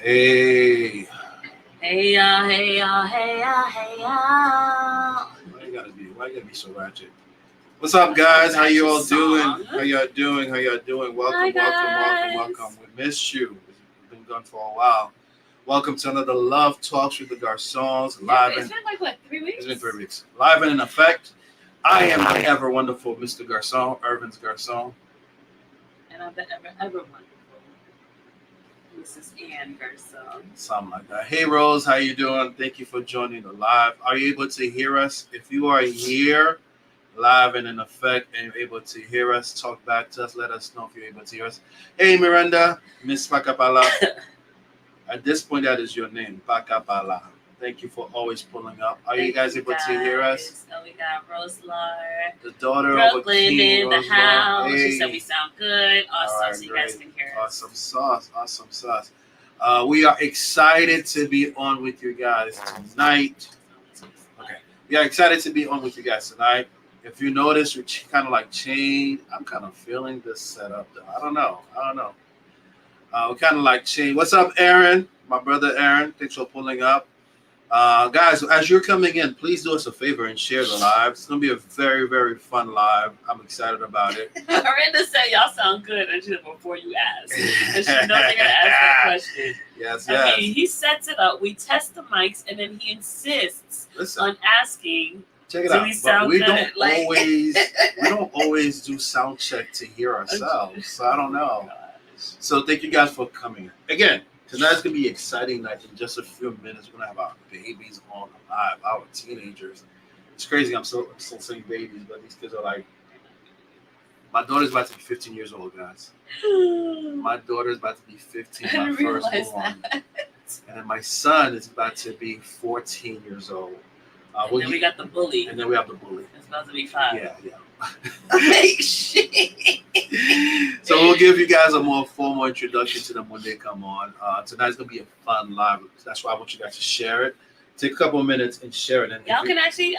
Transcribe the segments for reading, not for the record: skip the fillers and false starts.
Hey. Hey y'all, hey y'all, hey y'all, hey y'all. Why you gotta be so ratchet? What's up, guys? How you all doing? Song. How y'all doing? Hi, guys. Welcome. We missed you. We've been gone for a while. Welcome to another Love Talks with the Garcons. Yeah, it's been like what, 3 weeks? It's been 3 weeks. Live and in effect. I am the ever wonderful Mr. Garcon, Irventz Garcon. And I'm the ever wonderful Mrs. Anne Garcon. Something like that. Hey Rose, how you doing? Thank you for joining the live. Are you able to hear us? If you are here live and in effect and you're able to hear us, talk back to us, let us know if you're able to hear us. Hey Miranda, Miss Pacapala. At this point, that is your name, Pacapala. Thank you for always pulling up. Are you guys able to hear us? Oh, we got Roselar, the daughter Brooklyn of a king, in the Roselar. house. Hey. She said we sound good. Awesome, All right, so you great. guys can hear us. Awesome sauce. We are excited to be on with you guys tonight. Okay, we are excited to be on with you guys tonight. If you notice, we're kind of like chained. I'm kind of feeling this setup, though. I don't know. We're kind of like chained. What's up, Aaron? My brother Aaron. Thanks for pulling up. Guys, as you're coming in, please do us a favor and share the live. It's going to be a very, very fun live. I'm excited about it. Miranda said y'all sound good before you ask. And she knows they're going to ask that question. Yes. I mean, he sets it up. We test the mics, and then he insists on asking. Check it do out. we sound we good? don't always do sound check to hear ourselves. So I don't know. So thank you guys for coming. Again, tonight's gonna be an exciting night. In just a few minutes, we're gonna have our babies on live, our teenagers. It's crazy. I'm still saying babies, but these kids are like. My daughter's about to be 15 years old, guys. My daughter's about to be 15. My firstborn. And then my son is about to be 14 years old. And then we got the bully. And then we have the bully. It's about to be 5. Yeah. So we'll give you guys a more formal introduction to them when they come on. Tonight's going to be a fun live. That's why I want you guys to share it. Take a couple of minutes and share it. And y'all can actually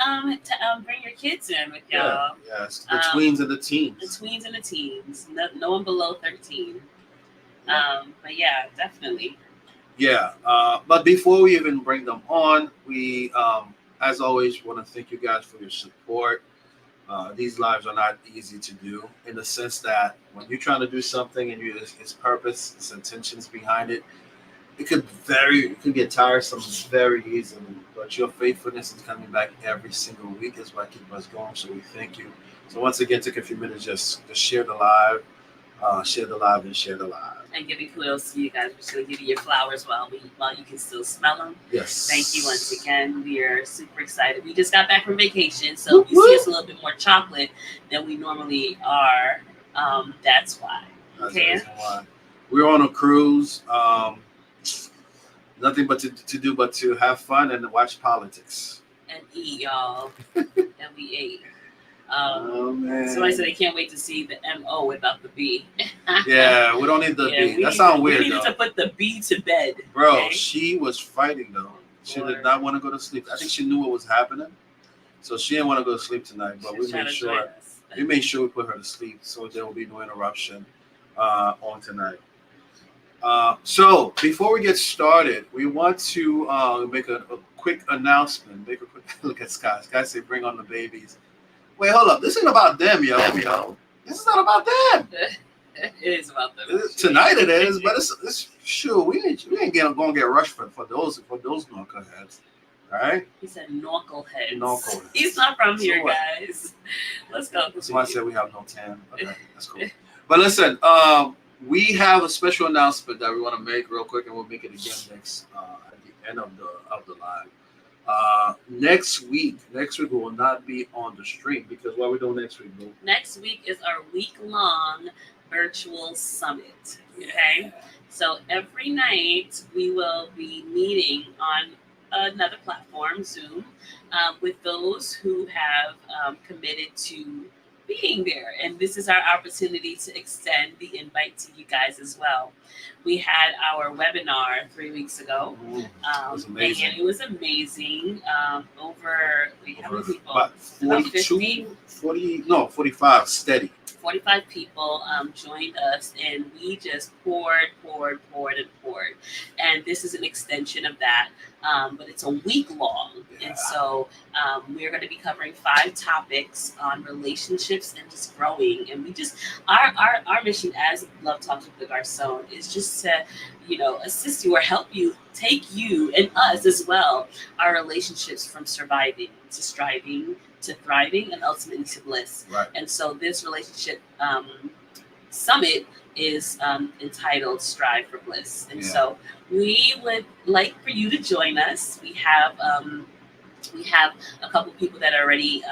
bring your kids in with y'all. Yes, the tweens and the teens. The tweens and the teens. No one below 13. But yeah, definitely. Yeah. But before we even bring them on, we... as always, want to thank you guys for your support. These lives are not easy to do in the sense that when you're trying to do something and its purpose, its intentions behind it, it can get tiresome very easily. But your faithfulness is coming back every single week is what keeps us going. So we thank you. So once again, take a few minutes just share the live, and share the live. And giving kudos to you guys. We're still giving you flowers while you can still smell them. Yes. Thank you once again. We are super excited. We just got back from vacation, so if you see us a little bit more chocolate than we normally are, that's why. Okay. We're on a cruise. Nothing but to do but to have fun and watch politics. And eat, y'all. And we ate. Oh, man. Somebody said they can't wait to see the M-O without the B. Yeah, we don't need the B. That sounds weird, we needed to put the B to bed. Bro, okay? She was fighting, though. She did not want to go to sleep. I think she knew what was happening. So she didn't want to go to sleep tonight. But we made sure we put her to sleep so there will be no interruption on tonight. So before we get started, we want to make a quick announcement. Look at Scott. Scott said, bring on the babies. Wait, hold up. This ain't about them, yo. This is not about them. It is about them. Tonight it is, but it's sure we ain't gonna get rushed for those knuckleheads. All right? He said knuckleheads. Knuckleheads. He's not from here, guys. Let's go. Somebody said we have no tan. Okay, that's cool. But listen, we have a special announcement that we want to make real quick, and we'll make it again next at the end of the live. Next week we will not be on the stream because what we're doing next week, bro? Next week is our week-long virtual summit. Okay, so every night we will be meeting on another platform, Zoom, with those who have committed to being there, and this is our opportunity to extend the invite to you guys as well. We had our webinar 3 weeks ago, and it was amazing. Over how many people? About 45 steady. 45 people joined us, and we just poured. And this is an extension of that, but it's a week long. Yeah. And so we're going to be covering 5 topics on relationships and just growing. And we just, our mission as Love Talks with the Garcon is just to, assist you or help you, take you and us as well, our relationships from surviving to striving to thriving and ultimately to bliss. Right. And so this relationship summit is entitled Strive for Bliss. And so we would like for you to join us. We have a couple people that are already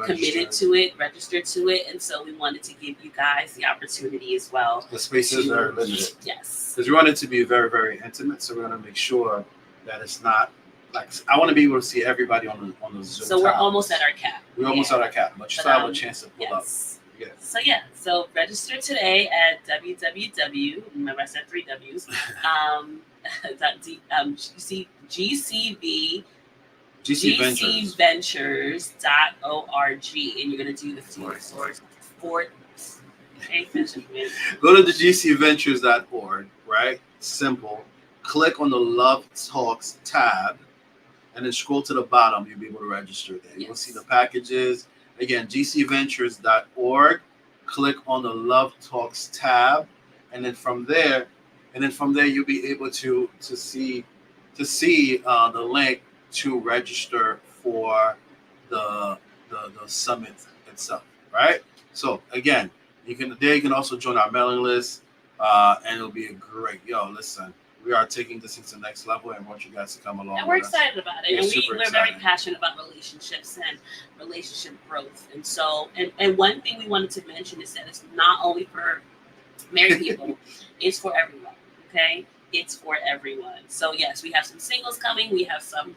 committed to it, registered to it, and so we wanted to give you guys the opportunity as well. The spaces are limited. Yes. Because we want it to be very, very intimate, so we're going to make sure that it's not like, I want to be able to see everybody on the Zoom. So we're almost at our cap. We're almost at our cap, but you still have a chance to pull up. Yeah. So register today at www. Remember I said 3 W's. GCVentures.org, and you're going to do the four. Go to the GCVentures.org, right? Simple. Click on the Love Talks tab, and then scroll to the bottom. You'll be able to register there. You'll see the packages. Again, GCVentures.org. Click on the Love Talks tab, and then from there, you'll be able to see the link to register for the summit itself, right? So again, you can also join our mailing list, and it'll be a great. Listen, we are taking this into the next level, and want you guys to come along. And we're excited about it, and we're very excited. passionate about relationships and relationship growth. And so, and one thing we wanted to mention is that it's not only for married people; it's for everyone. Okay. It's for everyone. So yes, we have some singles coming. We have some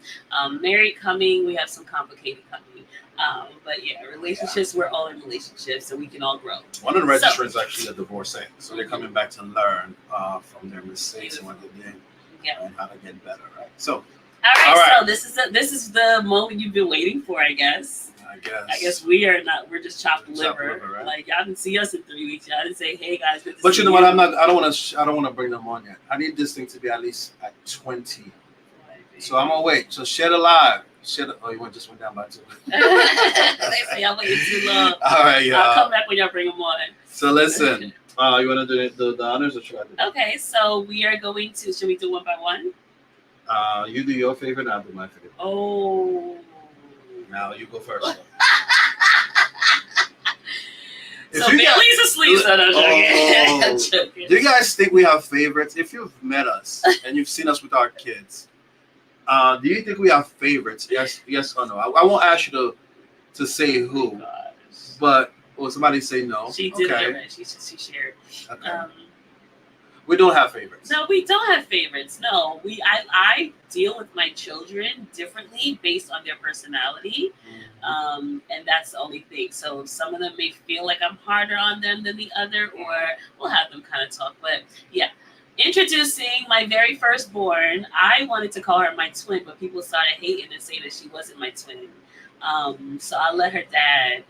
married coming. We have some complicated coming. But yeah, relationships. We're all in relationships, so we can all grow. One of the registrants is actually a divorcee, so they're coming back to learn from their mistakes and what they did, and how to get better. Right. So. All right. So this is the moment you've been waiting for, I guess. I guess we are not. We're just chopped liver. Right? Like y'all didn't see us in 3 weeks. Y'all didn't say, "Hey guys." But you know what? I don't want to bring them on yet. I need this thing to be at least at 20. So I'm gonna wait. So share the live. Oh, you just went down by 2. They say y'all waiting too long. All right, y'all. I'll come back when y'all bring them on. So listen. You want to do the honors, or should I do that? Okay. So we are going to. Should we do one by one? You do your favorite. I'll do my favorite. Oh. Now you go first. So Bailey's asleep. So I'm joking. Do you guys think we have favorites? If you've met us and you've seen us with our kids, do you think we have favorites? Yes or no? I won't ask you to say who, but somebody say no. She did it. She shared. Okay. We don't have favorites. No, we don't have favorites. No, I deal with my children differently based on their personality, and that's the only thing. So some of them may feel like I'm harder on them than the other, or we'll have them kind of talk. But yeah, introducing my very firstborn. I wanted to call her my twin, but people started hating and saying that she wasn't my twin. So I let her dad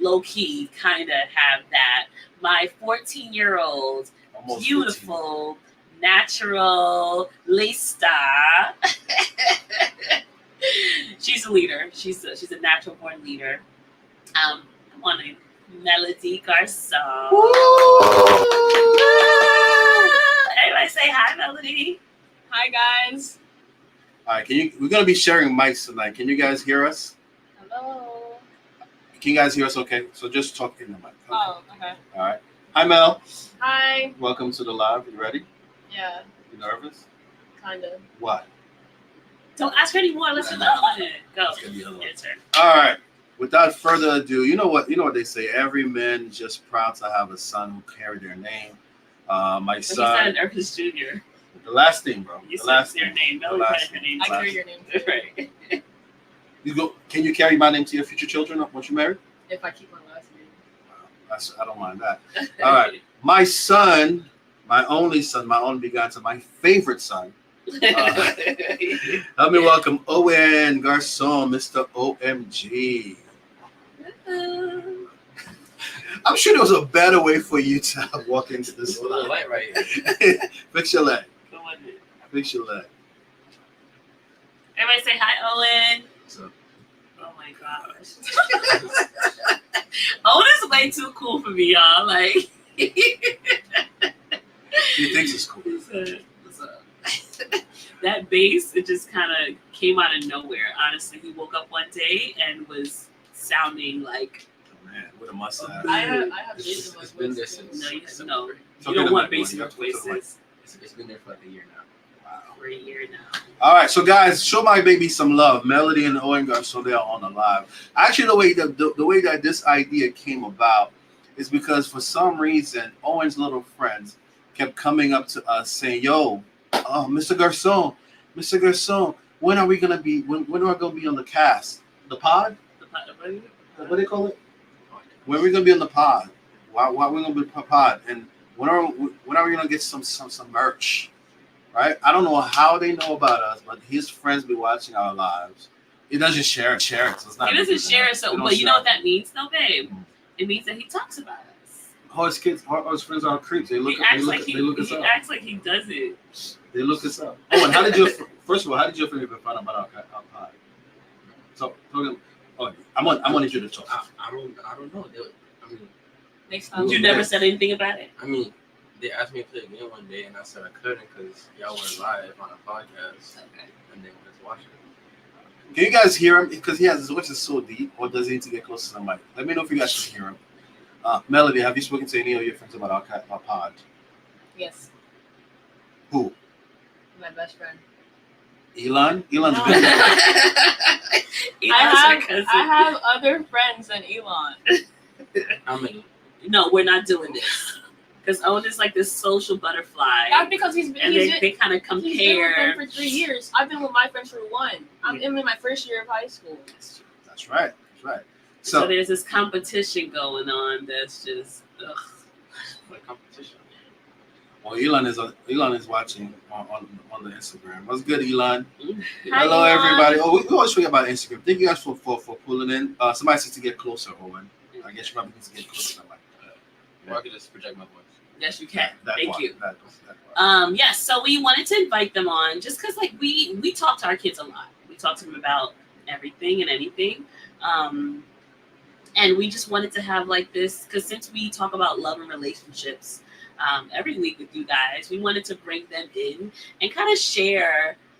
low key kind of have that. My 14-year-old. Beautiful, 15. Natural lace star. She's a leader. She's a natural born leader. I want to Melodie Garcon. Everybody say hi, Melodie. Hi guys. All right, we're gonna be sharing mics tonight. Can you guys hear us? Hello. Can you guys hear us? Okay, so just talk in the mic. Okay. Oh, okay. All right. Hi, Mel. Hi. Welcome to the live. You ready? Yeah. You nervous? Kind of. Why? Don't ask her anymore. Let's go on it. Go. Your turn. All right. Without further ado, you know what they say. Every man is just proud to have a son who carry their name. My son. He's not an Irventz Jr. The last thing, bro. You the last your name. The last name. I carry your name. Right. Can you carry my name to your future children once you're married? If I keep my last name. I don't mind that. All right. My son, my only son, my only begotten, my favorite son. Help me welcome Owen Garcon, Mr. OMG. I'm sure there was a better way for you to walk into this There's a little light. light right here. Fix your leg. Come on in. Fix your leg. Everybody say hi, Owen. So, Oh my gosh. Owen is way too cool for me, y'all. Like, he thinks it's cool. that bass, it just kind of came out of nowhere. Honestly, he woke up one day and was sounding like. Man, with a mustache. I have It's bass in my been there voice, too. since No, you September. no. So You get don't the want mic bass on. in You your have to put the mic. voices It's been there for like a year now. Wow. for a year now. All right, so guys, show my baby some love. Melodie and Owen are so they are on the live. Actually, the way that this idea came about is because for some reason Owen's little friends kept coming up to us saying, "Yo, Mr. Garcon, when are we gonna be? When are we gonna be on the cast? The pod? What do they call it? When are we gonna be on the pod? Why are we gonna be pod? And when are we gonna get some merch?" Right? I don't know how they know about us, but his friends be watching our lives. He doesn't share it, so it's not. He doesn't share it, They don't but you know share what that means, though, babe? It means that he talks about us. All his kids, all his friends are creeps. They look, He acts like they look us he up. acts like he does it. They look us up. Oh, and how did you? First of all, how did your friend even find out about our pod? So, I wanted you to talk. I don't know. I mean, Next time. You never said anything about it. I mean, they asked me to play a game one day, and I said I couldn't because y'all were live on a podcast, Okay. and they wanted to watch it. Can you guys hear him? Because his voice is so deep, or does he need to get closer to the mic? Let me know if you guys can hear him. Melodie, have you spoken to any of your friends about our pod? Yes, Who? my best friend. Elon's No. been I have other friends than Elon. How many? No, we're not doing this. Because Owen is like this social butterfly. That's because he's And they kind of he's been with compare. them for 3 years. I've been with my friends for 1. I'm in my first year of high school. That's right. So So, there's this competition going on that's just, ugh. What competition? well, Elon is watching on the Instagram. What's good, Elon? Hi, Hello, Elon. everybody. Oh, we always forget about Instagram. Thank you guys for pulling in. Somebody says to get closer, Owen. I guess you probably need to get closer. Or I could just project my voice. Yes, you can. That Thank part, you. that part. Yes, so we wanted to invite them on just because, like, we talk to our kids a lot. We talk to them about everything and anything. And we just wanted to have, like, this, because since we talk about love and relationships every week with you guys, we wanted to bring them in and kind of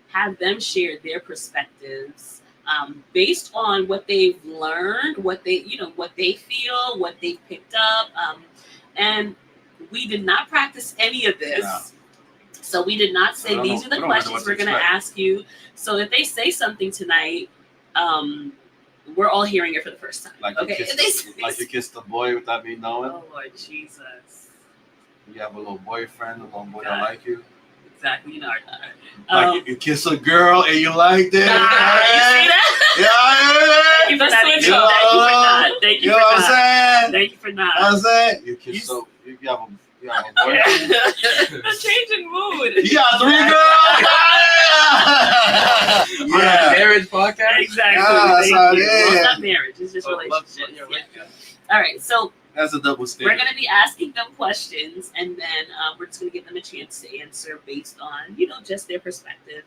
have them share their perspectives based on what they've learned, what they feel, what they've picked up. And we did not practice any of this. Yeah. So we did not say I don't these know- are the I don't know questions what to we're going to expect. ask you. So if they say something tonight, we're all hearing it for the first time. Like okay. you kissed a boy without me knowing. Oh Lord Jesus. You have a little boyfriend, a little boy God. that like you. Exactly. You know our daughter. Like you kiss a girl and you liked it. You see that? Yeah. Thank you for not. Switch Thank you up. for not. Thank You you know for what I'm not. saying? Thank you for not. I'm saying you kiss You- so you have a boyfriend. The changing mood. You got 3 girls. On a Yeah. marriage podcast? Exactly. Yeah, that's Thank how you. it Well, is. it's not marriage. It's just Oh, relationships. yeah, Yeah. All right. So That's a double we're standard. going to be asking them questions, and then we're just going to give them a chance to answer based on, just their perspective,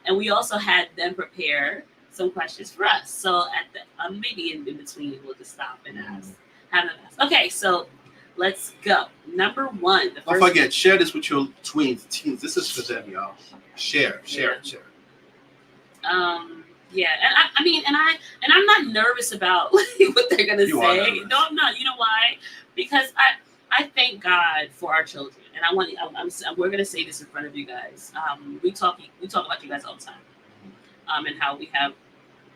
and we also had them prepare some questions for us. So at the maybe in between, we'll just stop and have them ask. Okay, so let's go. Number 1. The Don't first forget, share this with your teens. This is for them, y'all. Share. Yeah, and I'm not nervous about what they're gonna You are say. nervous. No, I'm not. You know why? Because I thank God for our children, and we're gonna say this in front of you guys. We talk about you guys all the time, and how we have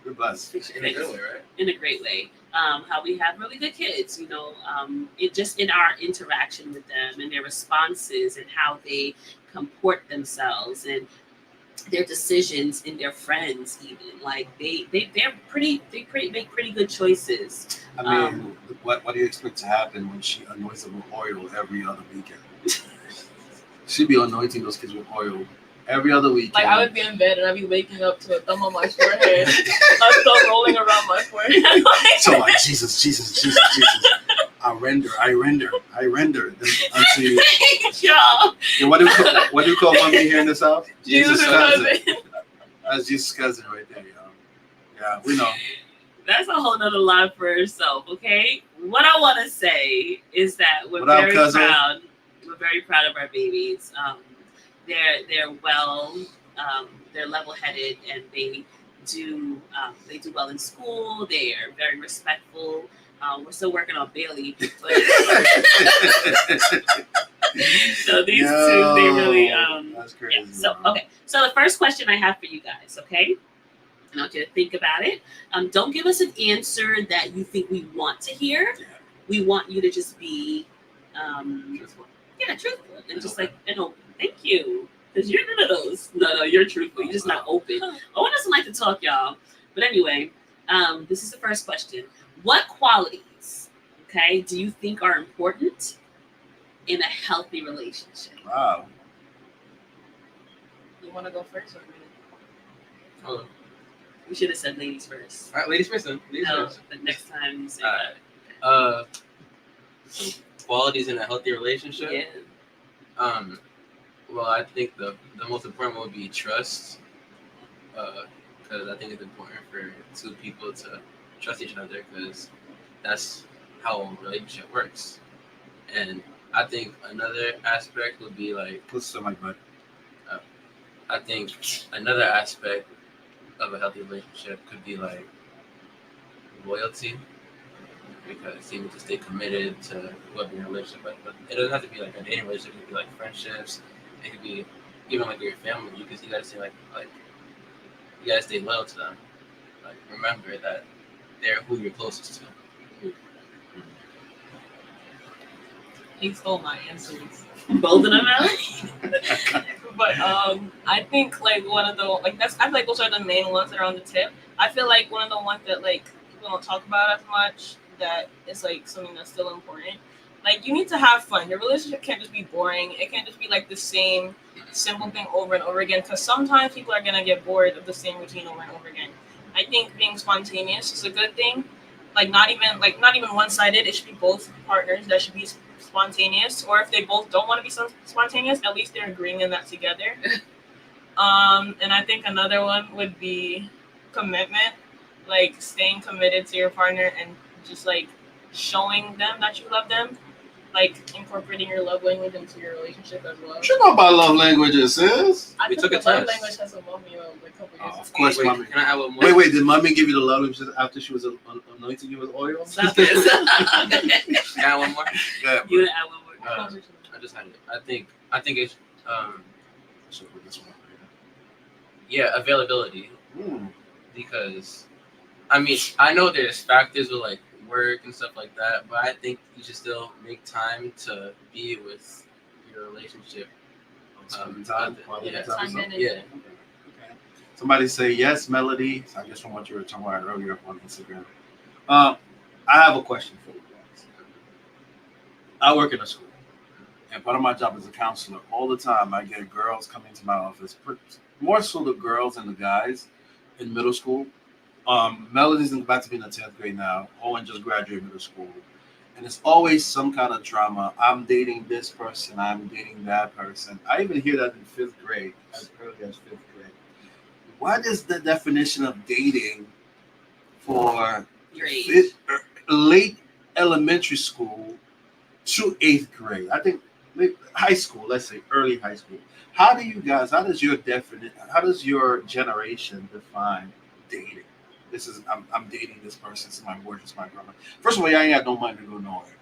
You're blessed. In a good way, right? in a great way. How we have really good kids, it just in our interaction with them and their responses and how they comport themselves and their decisions and their friends, even like they make pretty good choices. I mean, what do you expect to happen when she anoints them with oil every other weekend? She'd be anointing those kids with oil Every other weekend. Like, I would be in bed and I'd be waking up to a thumb on my forehead, a thumb rolling around my forehead. So like, Jesus. I render unto you. Y'all. And what do you call mommy here in this house? Jesus' cousin. cousin. That's Jesus' cousin right there, y'all. Yeah, we know. That's a whole nother line for herself, okay? What I want to say is that we're What up, very cousin? proud. We're very proud of our babies. They're well, they're level-headed, and they do well in school. They are very respectful. We're still working on Bailey, but so these two, they really that's crazy. yeah. So okay, so the first question I have for you guys, okay? I want you to think about it. Don't give us an answer that you think we want to hear. Yeah. We want you to just be, Truthful. truthful and just like, thank you. Because you're none of those. No, you're truthful. You're just not open. Owen doesn't like to talk, y'all. But anyway, this is the first question. What qualities, okay, do you think are important in a healthy relationship? Wow. You want to go first or me? Hold on. We should have said ladies first. All right, ladies first then. Ladies No, first. but next time you say Alright. Some qualities in a healthy relationship. yeah. Well, I think the most important one would be trust. Because I think it's important for two people to trust each other, because that's how a relationship works. And I think another aspect would be like, Put some like that. I think another aspect of a healthy relationship could be like loyalty, because you need to stay committed to whoever your relationship with. But it doesn't have to be like a dating relationship. It could be like friendships. It could be even like with your family. You gotta stay like you gotta stay loyal to them. Like, remember that they're who you're closest to. He stole my answers. Both of them out? But I think like one of the I feel like those are the main ones that are on the tip. I feel like one of the ones that like people don't talk about as much, that is like something that's still important. Like, you need to have fun. Your relationship can't just be boring. It can't just be like the same simple thing over and over again, because sometimes people are gonna get bored of the same routine over and over again. I think being spontaneous is a good thing. Like, not even one-sided. It should be both partners that should be spontaneous. Or if they both don't want to be spontaneous, at least they're agreeing on that together. And I think another one would be commitment. Like, staying committed to your partner and just like showing them that you love them. Like, incorporating your love language into your relationship as well. You know about love languages, sis. I We took took the a love test. language test with mommy like a couple years ago. Of course, Wait, mommy. can I have one more? Wait, did mommy give you the love languages after she was anointing you with oil? Stop it. Can I have one more? Yeah, You and I will work. I just had it. I think it's should put this one up availability, here. because I mean, I know there's factors with like work and stuff like that, but I think you should still make time to be with your relationship. Spending time, quality yeah. time, Time something? management. Okay. Somebody say yes, Melody. I guess from what you were talking about earlier on Instagram. I have a question for you guys. I work in a school, and part of my job as a counselor, all the time I get girls coming to my office, more so the girls and the guys in middle school. Melody's about to be in the 10th grade now. Owen just graduated middle school. And it's always some kind of drama. I'm dating this person. I'm dating that person. I even hear that in 5th grade, as early as 5th grade. What is the definition of dating for Your age. late elementary school to 8th grade? I think high school, let's say early high school. How does your generation define dating? I'm dating this person. This is my boyfriend. This is my girlfriend. First of all, y'all ain't got no money to go nowhere.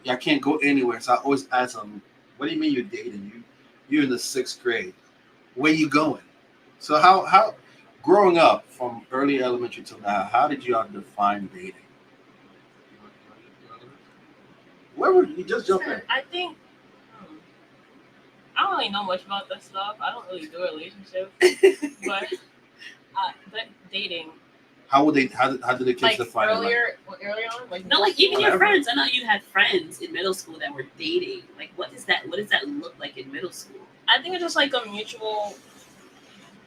Y'all can't go anywhere. So I always ask them, "What do you mean you're dating? You're in the 6th grade. Where you going?" So how growing up from early elementary till now, how did y'all define dating? Where were you just jump in? I think I don't really know much about that stuff. I don't really do relationships, but dating. How did the kids Like define earlier on, like No, like even your Whatever. friends. I know you had friends in middle school that were dating. Like, what does that look like in middle school? I think it's just like a mutual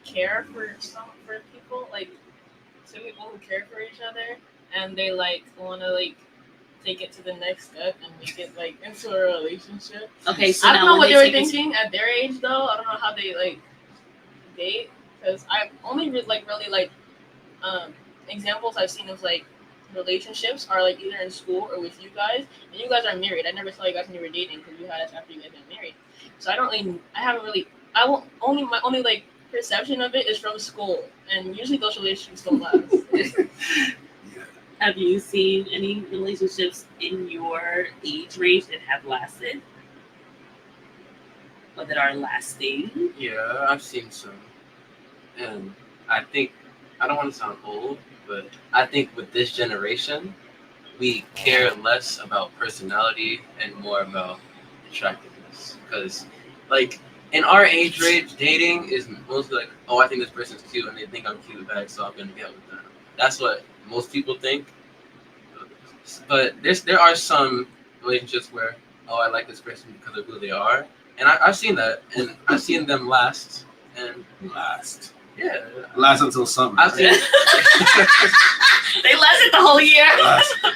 care for people, like two people who care for each other, and they like want to like take it to the next step and make it like into a relationship. Okay, so I don't now know when what they they were take it to- thinking at their age though. I don't know how they like date, because I've only really like examples I've seen of like relationships are like either in school or with you guys, and you guys are married. I never saw you guys when you were dating because you had us after you guys got married. So I haven't really, I will only my only like perception of it is from school, and usually those relationships don't last. Have you seen any relationships in your age range that have lasted? Or that are lasting? Yeah, I've seen some, and I think I don't want to sound old, but I think with this generation, we care less about personality and more about attractiveness. Because, like, in our age range, dating is mostly like, oh, I think this person's cute, and they think I'm cute back, so I'm gonna get with them. That's what most people think. But there are some relationships where, oh, I like this person because of who they are, and I've seen that, and I've seen them last, and Last yeah, until summer. I've seen. They lasted the whole year.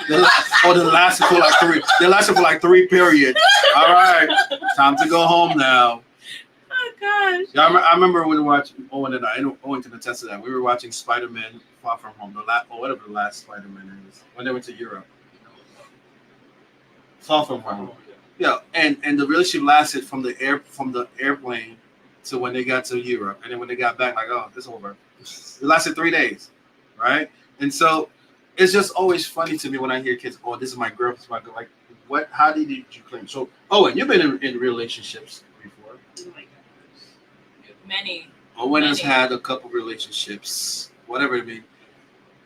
They lasted for like three. They lasted for like 3 periods. All right, time to go home now. Oh gosh. Yeah, I remember when we watched Owen and I. Owen can attest to that. We were watching Spider-Man: Far From Home, or whatever the last Spider-Man is, when they went to Europe. Far From Home. Yeah, and the relationship lasted from the airplane to when they got to Europe, and then when they got back, like, oh, it's over. It lasted 3 days, right? And so it's just always funny to me when I hear kids, oh, this is my girl, this is my girl. Like, what? How did you claim? So, Owen, you've been in relationships before. Oh my gosh. Many. Owen has had a couple relationships, whatever it be.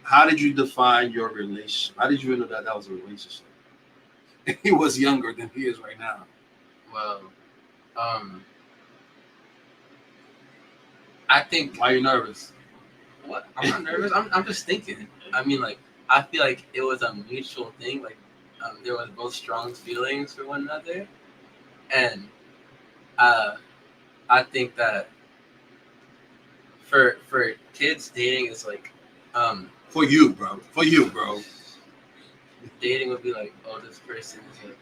How did you define your relationship? How did you know that was a relationship? He was younger than he is right now. Well, I think. Why are you nervous? What? I'm not nervous. I'm just thinking. I mean, like, I feel like it was a mutual thing. Like, there was both strong feelings for one another, and I think that for kids, dating is like, For you, bro. dating would be like, oh, this person is like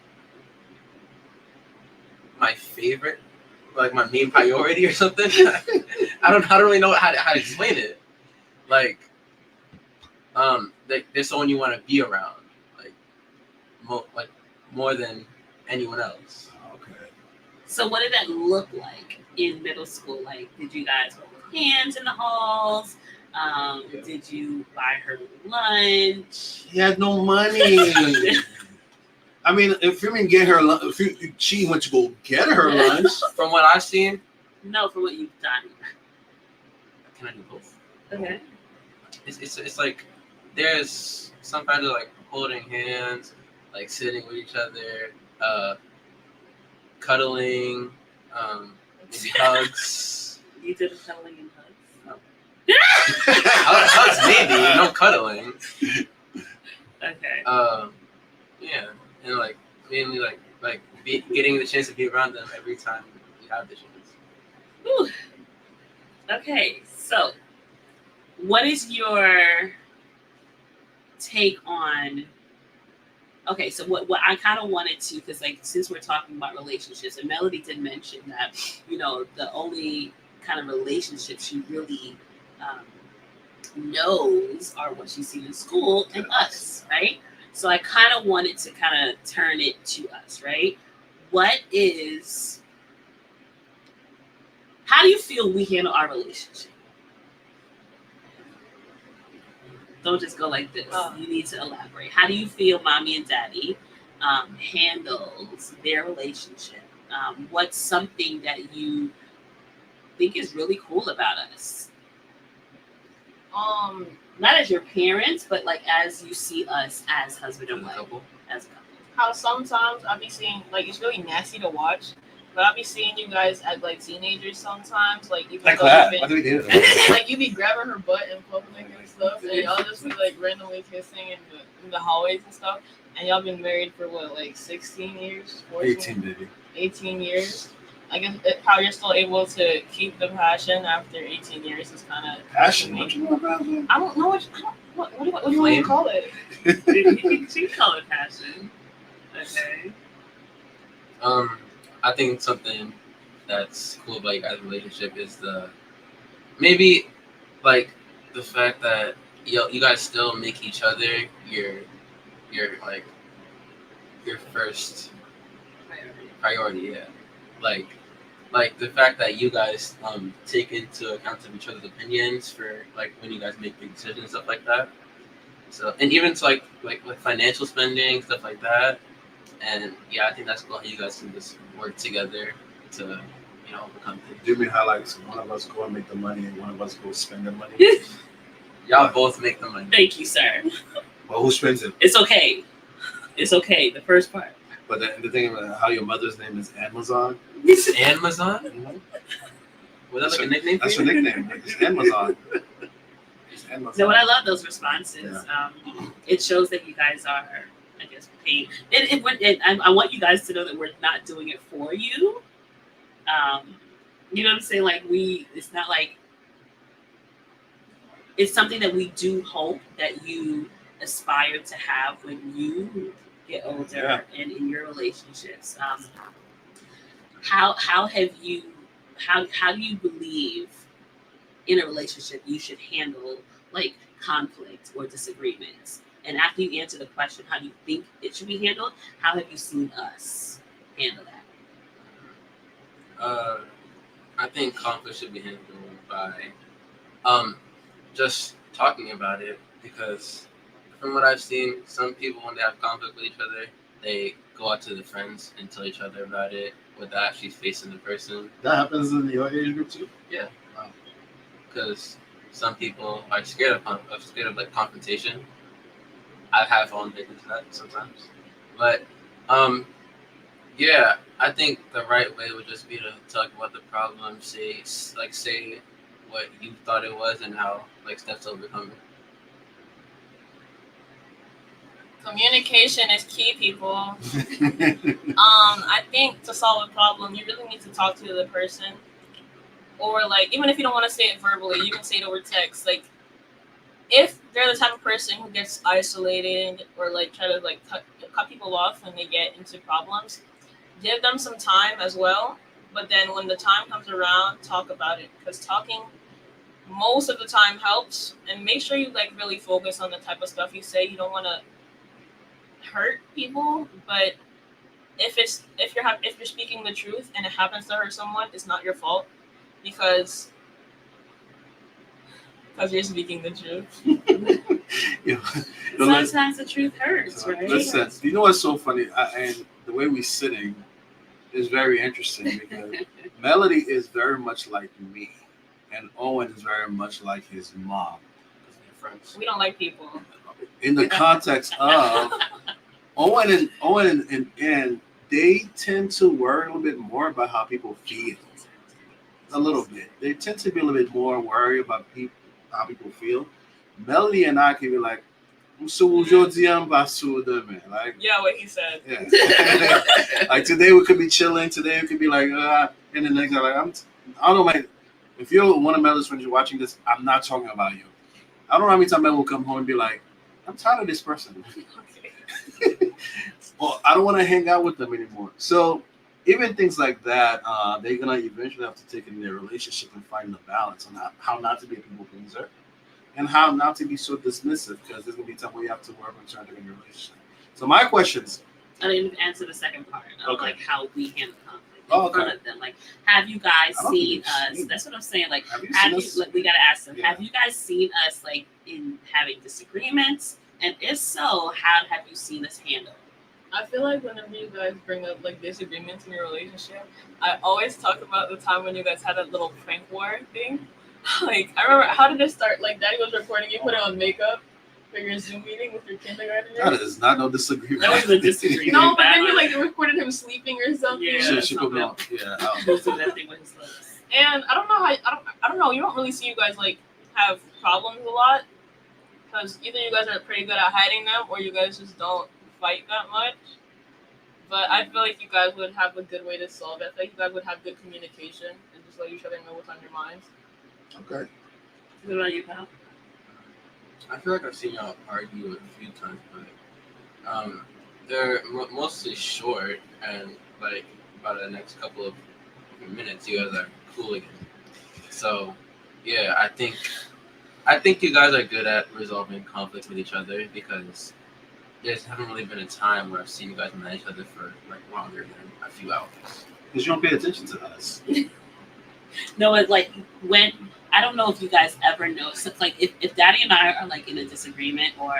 my favorite, like my main priority or something. I don't really know how to explain it. Like, there's someone you want to be around, like more than anyone else. Okay. So what did that look like in middle school? Like, did you guys hold hands in the halls? Did you buy her lunch? He had no money. I mean, if you mean get her lunch, she went to go get her lunch. From what I've seen, No, for what you've done. can I do both? Okay. It's like there's some kind of like holding hands, like sitting with each other, cuddling, maybe hugs. You did a cuddling and hugs? Hugs maybe, no cuddling. Okay. Yeah, and like mainly like getting the chance to be around them every time you have the chance. Whew. Okay, so what is your take on? Okay, so what I kind of wanted to, because like since we're talking about relationships, and Melody did mention that, you know, the only kind of relationships she really knows are what she's seen in school and us, right? So I kind of wanted to kind of turn it to us, right? How do you feel we handle our relationship? Don't just go like this. You need to elaborate. How do you feel mommy and daddy handles their relationship? What's something that you think is really cool about us? Not as your parents, but like as you see us as husband and wife, as a couple. How sometimes I'll be seeing, like, it's really nasty to watch, but I'll be seeing you guys act like teenagers sometimes, like even Like though that. you've What been- do we do? like you be grabbing her butt in public and stuff, and y'all just be like randomly kissing in the hallways and stuff, and y'all been married for what, like 16 years, 14? 18, baby. 18 years. I guess how you're still able to keep the passion after 18 years is kind of Passion. What you want passion? I don't know what do you want to call it? She call it passion. Okay. I think something that's cool about your guys' relationship is maybe like the fact that you guys still make each other your like your first priority. Yeah, like the fact that you guys take into account of each other's opinions for like when you guys make big decisions and stuff like that. So and even to like financial spending stuff like that. And yeah, I think that's cool how you guys can just work together to overcome things. Do you mean how like one of us go and make the money and one of us go spend the money? Y'all both make the money. Thank you, sir. Well, who spends it? It's okay. It's okay. The first part. But the thing about how your mother's name is Amazon. Amazon? Mhm. Was that like a nickname? That's for her you? nickname. It's Amazon. It's Amazon. No, but I love those responses. It shows that you guys are, I guess, paid. I want you guys to know that we're not doing it for you. You know what I'm saying? Like it's not like, it's something that we do hope that you aspire to have when you get older and in your relationships. How do you believe in a relationship you should handle like conflict or disagreements? And after you answer the question, how do you think it should be handled? How have you seen us handle that? I think conflict should be handled by just talking about it, because from what I've seen, some people when they have conflict with each other, they go out to their friends and tell each other about it without actually facing the person. That happens in your age group too? Yeah. Because some people are scared of like confrontation. I have fallen victim to that sometimes. But yeah, I think the right way would just be to talk about the problem, say what you thought it was and how like steps to overcome it. Communication is key, people. I think to solve a problem, you really need to talk to the other person, or like even if you don't want to say it verbally, you can say it over text. Like if they're the type of person who gets isolated or like try to like cut people off when they get into problems, give them some time as well. But then when the time comes around, talk about it, because talking most of the time helps. And make sure you like really focus on the type of stuff you say. You don't want to hurt people, but if you're speaking the truth and it happens to hurt someone, it's not your fault, because you're speaking the truth. Sometimes the truth hurts, right? Listen, you know what's so funny? And the way we're sitting is very interesting because Melody is very much like me, and Owen is very much like his mom. We don't like people. In the context of Owen and Anne, they tend to worry a little bit more about how people feel. A little bit. They tend to be a little bit more worried about how people feel. Melody and I can be like, like, Yeah, what he said. yeah. Like today we could be chilling. Today we could be like, and the next day like, I don't know, man. If you're one of Melody's friends, you're watching this, I'm not talking about you. I don't know how many times Melo will come home and be like, I'm tired of this person. Well, I don't want to hang out with them anymore. So even things like that, they're gonna eventually have to take in their relationship and find the balance on how not to be a people pleaser and how not to be so dismissive, because there's gonna be a time where you have to work on trying to get in your relationship. So my questions. I didn't answer the second part of like how we handle conflict in front of them. Like, have you guys seen us? That's what I'm saying. Like, we gotta ask them. Yeah. Have you guys seen us like in having disagreements? And if so, how have you seen us handle? I feel like whenever you guys bring up like disagreements in your relationship, I always talk about the time when you guys had a little prank war thing. Like, I remember, how did it start? Like, Daddy was recording you put on makeup for your Zoom meeting with your kindergarten. That is not no disagreement. That was a disagreement. No, but then you like recorded him sleeping or something. Yeah, she put me on. Yeah, he was doing that thing with his lips. And I don't know how. I don't know. You don't really see you guys like have problems a lot, because either you guys are pretty good at hiding them, or you guys just don't fight that much. But I feel like you guys would have a good way to solve it. I feel like you guys would have good communication and just let each other know what's on your minds. Okay. What about you, pal? I feel like I've seen y'all argue a few times, but they're mostly short, and like about the next couple of minutes, you guys are cool again. So, yeah, I think you guys are good at resolving conflict with each other because there haven't really been a time where I've seen you guys manage each other for like longer than a few hours. Because you don't pay attention to us. No, it's like when I don't know if you guys ever know. So it's like if Daddy and I are like in a disagreement or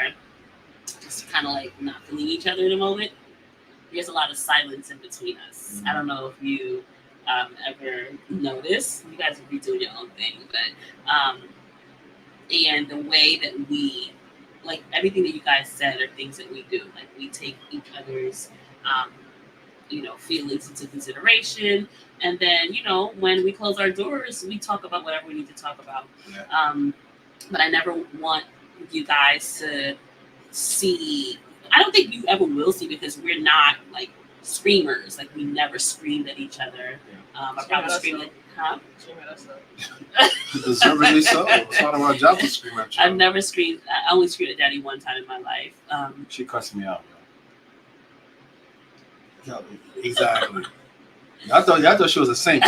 just kind of like not feeling each other in a moment, there's a lot of silence in between us. I don't know if you ever notice. You guys would be doing your own thing, but and the way that we like everything that you guys said are things that we do. Like we take each other's feelings into consideration, and then when we close our doors, we talk about whatever we need to talk about. Yeah. But I never want you guys to see. I don't think you ever will see because we're not like screamers. Like we never screamed at each other. I probably screamed at. Huh? Scream at us, Deservedly so. It's not our job to scream at you. I've never screamed. I only screamed at Daddy one time in my life. She cussed me out. Yeah, exactly. I thought she was a saint.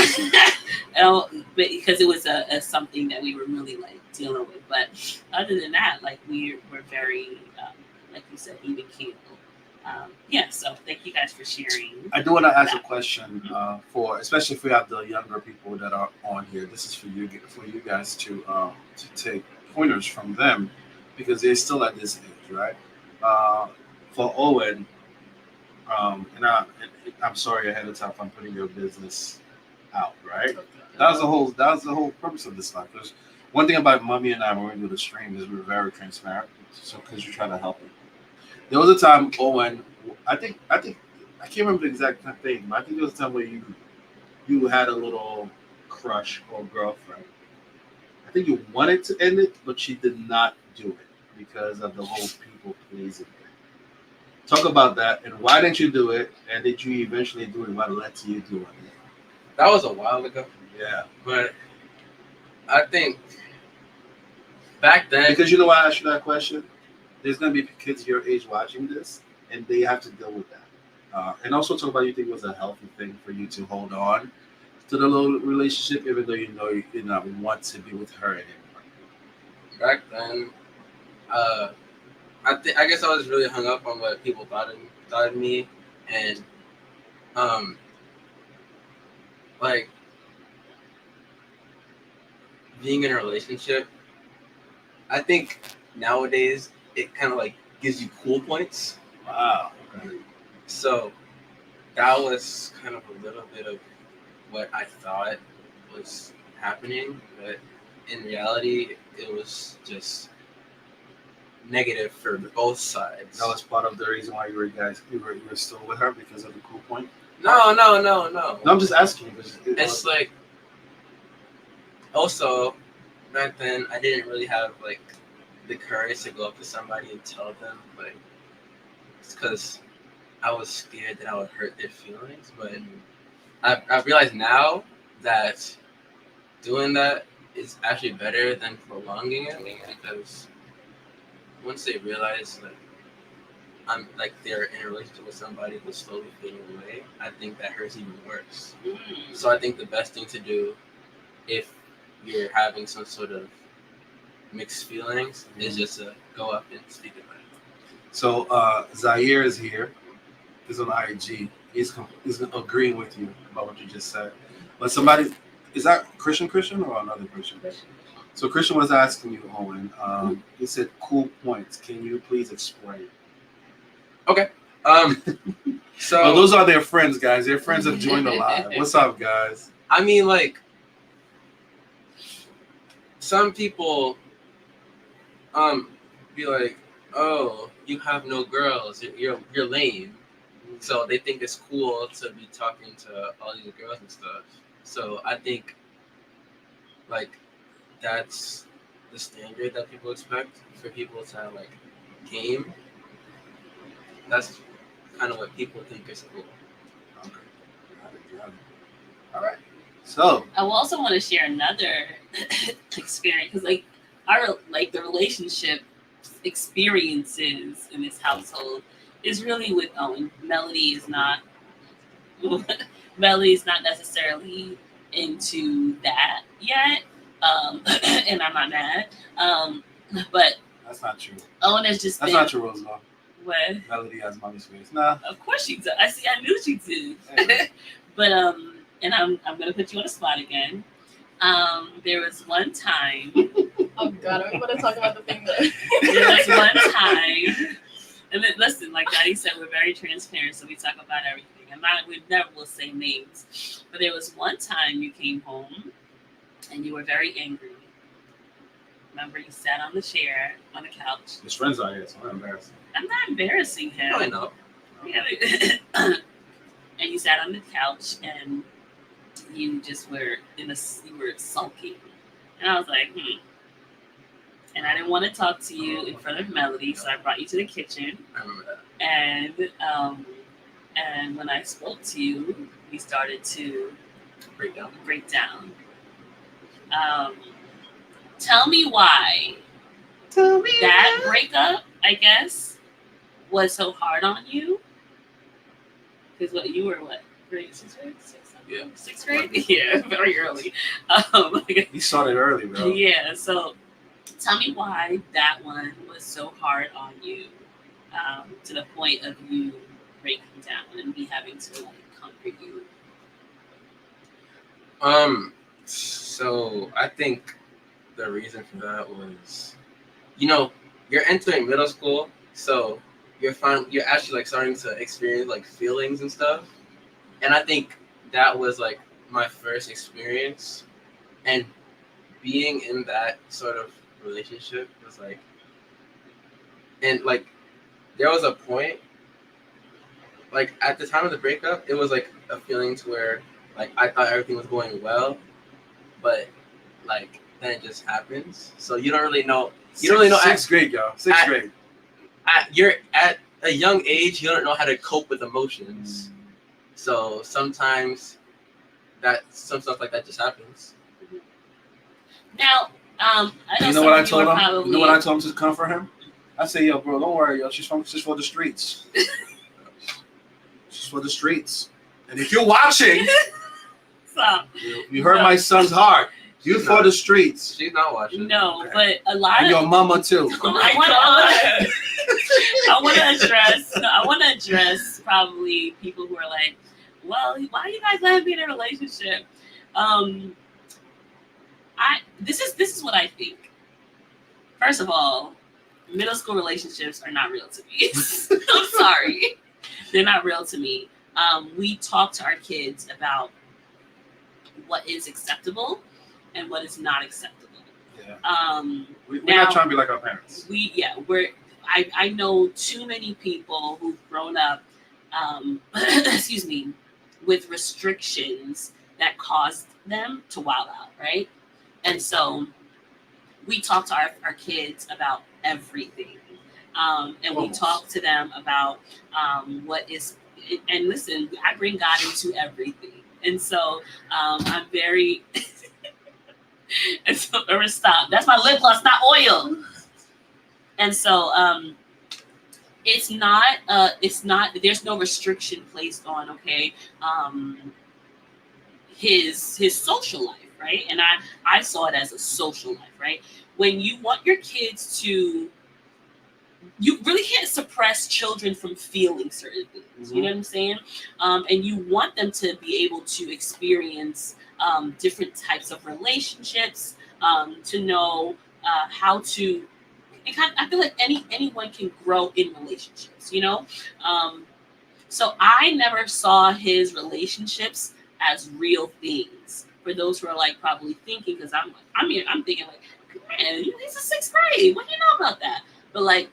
But because it was a something that we were really like dealing with. But other than that, like we're very, like you said, even keel. So thank you guys for sharing. I do want to ask a question especially if we have the younger people that are on here. This is for you guys to take pointers from them because they're still at this age, right? For Owen, and I'm sorry ahead of time if I'm putting your business out, right? That was the whole purpose of this life. There's one thing about Mummy and I when we do the stream is we're very transparent, so because you're trying to help it. There was a time, Owen, I think I can't remember the exact thing, but I think there was a time where you had a little crush or girlfriend. I think you wanted to end it, but she did not do it because of the whole people pleasing thing. Talk about that, and why didn't you do it? And did you eventually do it? What led to you doing it? That was a while ago. Yeah, but I think back then, because you know why I asked you that question. There's gonna be kids your age watching this, and they have to deal with that. And also talk about you think it was a healthy thing for you to hold on to the little relationship, even though you did not want to be with her anymore. Back then, I guess I was really hung up on what people thought of me, and like being in a relationship. I think nowadays it kind of like gives you cool points. Wow. Okay. So that was kind of a little bit of what I thought was happening, but in reality, it was just negative for both sides. That was part of the reason why you were still with her because of the cool point. No. No, I'm just asking. It's like also back then I didn't really have like the courage to go up to somebody and tell them like it's because I was scared that I would hurt their feelings. But I realized now that doing that is actually better than prolonging it because once they realize like I'm like they're in a relationship with somebody who's slowly fading away, I think that hurts even worse. So I think the best thing to do if you're having some sort of mixed feelings is just to go up and speak about it. So Zaire is here. He's on IG. He's agreeing with you about what you just said. But somebody, is that Christian or another Christian? So Christian was asking you, Owen. He said, "Cool points. Can you please explain?" Okay. So well, those are their friends, guys. Their friends have joined the live. What's up, guys? I mean, like, some people, be like, "Oh, you have no girls. You're lame." So they think it's cool to be talking to all these girls and stuff. So I think, like, that's the standard that people expect for people to have, like, game. That's kind of what people think is cool. Okay. Got it. All right. So I will also want to share another experience because, like, the relationship experiences in this household is really with Owen. Melody is not. Melody is not necessarily into that yet, and I'm not mad. But that's not true. Owen has just That's been. not true, Roosevelt. What? Melody has mommy's face. Nah. Of course she does. I knew she did. Anyway. But and I'm gonna put you on the spot again. There was one time. Oh God, are we going to talk about the thing that? There was one time. And then, listen, like Daddy said, we're very transparent, so we talk about everything. We never will say names. But there was one time you came home, and you were very angry. Remember, you sat on the chair on the couch. His friends are here, so I'm embarrassed. I'm not embarrassing him. I know. Yeah. And you sat on the couch and you just were you were sulking. And I was like, And I didn't want to talk to you in front of Melody, so I brought you to the kitchen. I remember that. And when I spoke to you, we started to break down. Tell me why that breakup, I guess, was so hard on you. Because you were grade 6th grade? Yeah. 6th grade? Yeah, very early. He started early, bro. Yeah, so tell me why that one was so hard on you, to the point of you breaking down and me having to comfort you. So I think the reason for that was, you're entering middle school, so you're actually starting to experience feelings and stuff, and I think that was my first experience, and being in that sort of relationship was and there was a point at the time of the breakup, it was a feeling to where I thought everything was going well, but then it just happens, so you don't really know. You don't really know. 6th grade, y'all. 6th grade. You're at a young age. You don't know how to cope with emotions, so sometimes some stuff like that just happens. Now, I know you know what I told him? probably... You know what I told him to comfort him? I say, yo, bro, don't worry, yo. She's for the streets. She's for the streets. And if you're watching, Stop. you hurt my son's heart. You for the streets. She's not watching. No, Okay. but a lot And of your mama too. I want to address probably people who are like, well, why do you guys let him be in a relationship? This is what I think. First of all, middle school relationships are not real to me. I'm sorry, they're not real to me. We talk to our kids about what is acceptable and what is not acceptable. Yeah. We're now, not trying to be like our parents. I know too many people who've grown up, excuse me, with restrictions that caused them to wild out, right? And so we talk to our kids about everything. And we talk to them about what is, and listen, I bring God into everything. And so I'm very, and so, stop. That's my lip gloss, not oil. And so it's not, there's no restriction placed on, his social life, right? And I saw it as a social life, right? When you want your kids to, you really can't suppress children from feeling certain things. Mm-hmm. You know what I'm saying? And you want them to be able to experience different types of relationships, to know how to. I feel like anyone can grow in relationships, So I never saw his relationships as real things. For those who are probably thinking, because I'm thinking man, he's in 6th grade. What do you know about that? But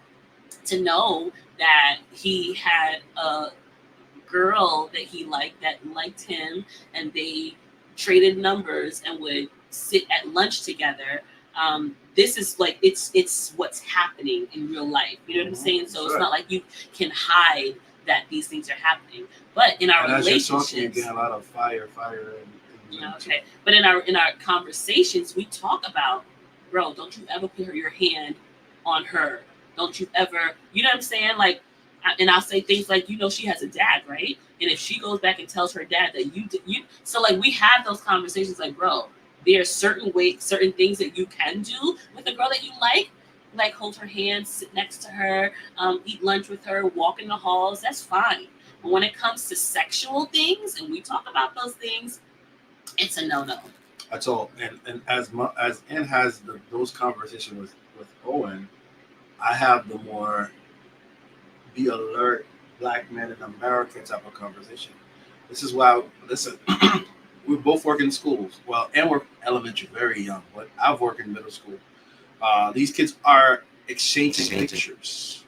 to know that he had a girl that he liked that liked him, and they traded numbers and would sit at lunch together. This is it's what's happening in real life. You know what I'm saying? So it's not like you can hide that these things are happening. But in our And as you're relationships, talking, you're getting a lot of fire, and okay. But in our conversations, we talk about, bro, don't you ever put your hand on her. Don't you ever, you know what I'm saying? Like, and I'll say things like, she has a dad, right? And if she goes back and tells her dad that so like we have those conversations, like, bro, there's certain things that you can do with a girl that you like hold her hand, sit next to her, eat lunch with her, walk in the halls. That's fine. But when it comes to sexual things, and we talk about those things, it's a no-no. That's all. And as Ann has those conversations with Owen, I have the more be alert black men in America type of conversation. This is why, listen, we both work in schools. Well, and we're elementary, very young, but I've worked in middle school. These kids are exchanging pictures.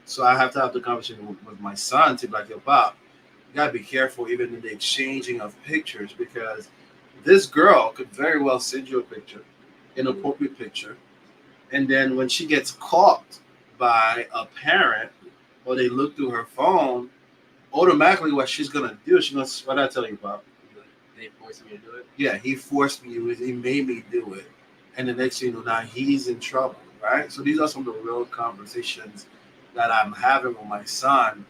So I have to have the conversation with my son to be like, yo, Bob, you gotta be careful even in the exchanging of pictures, because this girl could very well send you a picture, inappropriate picture, and then when she gets caught by a parent or they look through her phone, automatically what she's gonna do, she's gonna, what did I tell you, Bob? They forced me to do it. Yeah, he forced me, he made me do it. And the next thing you know, now he's in trouble, right? So these are some of the real conversations that I'm having with my son.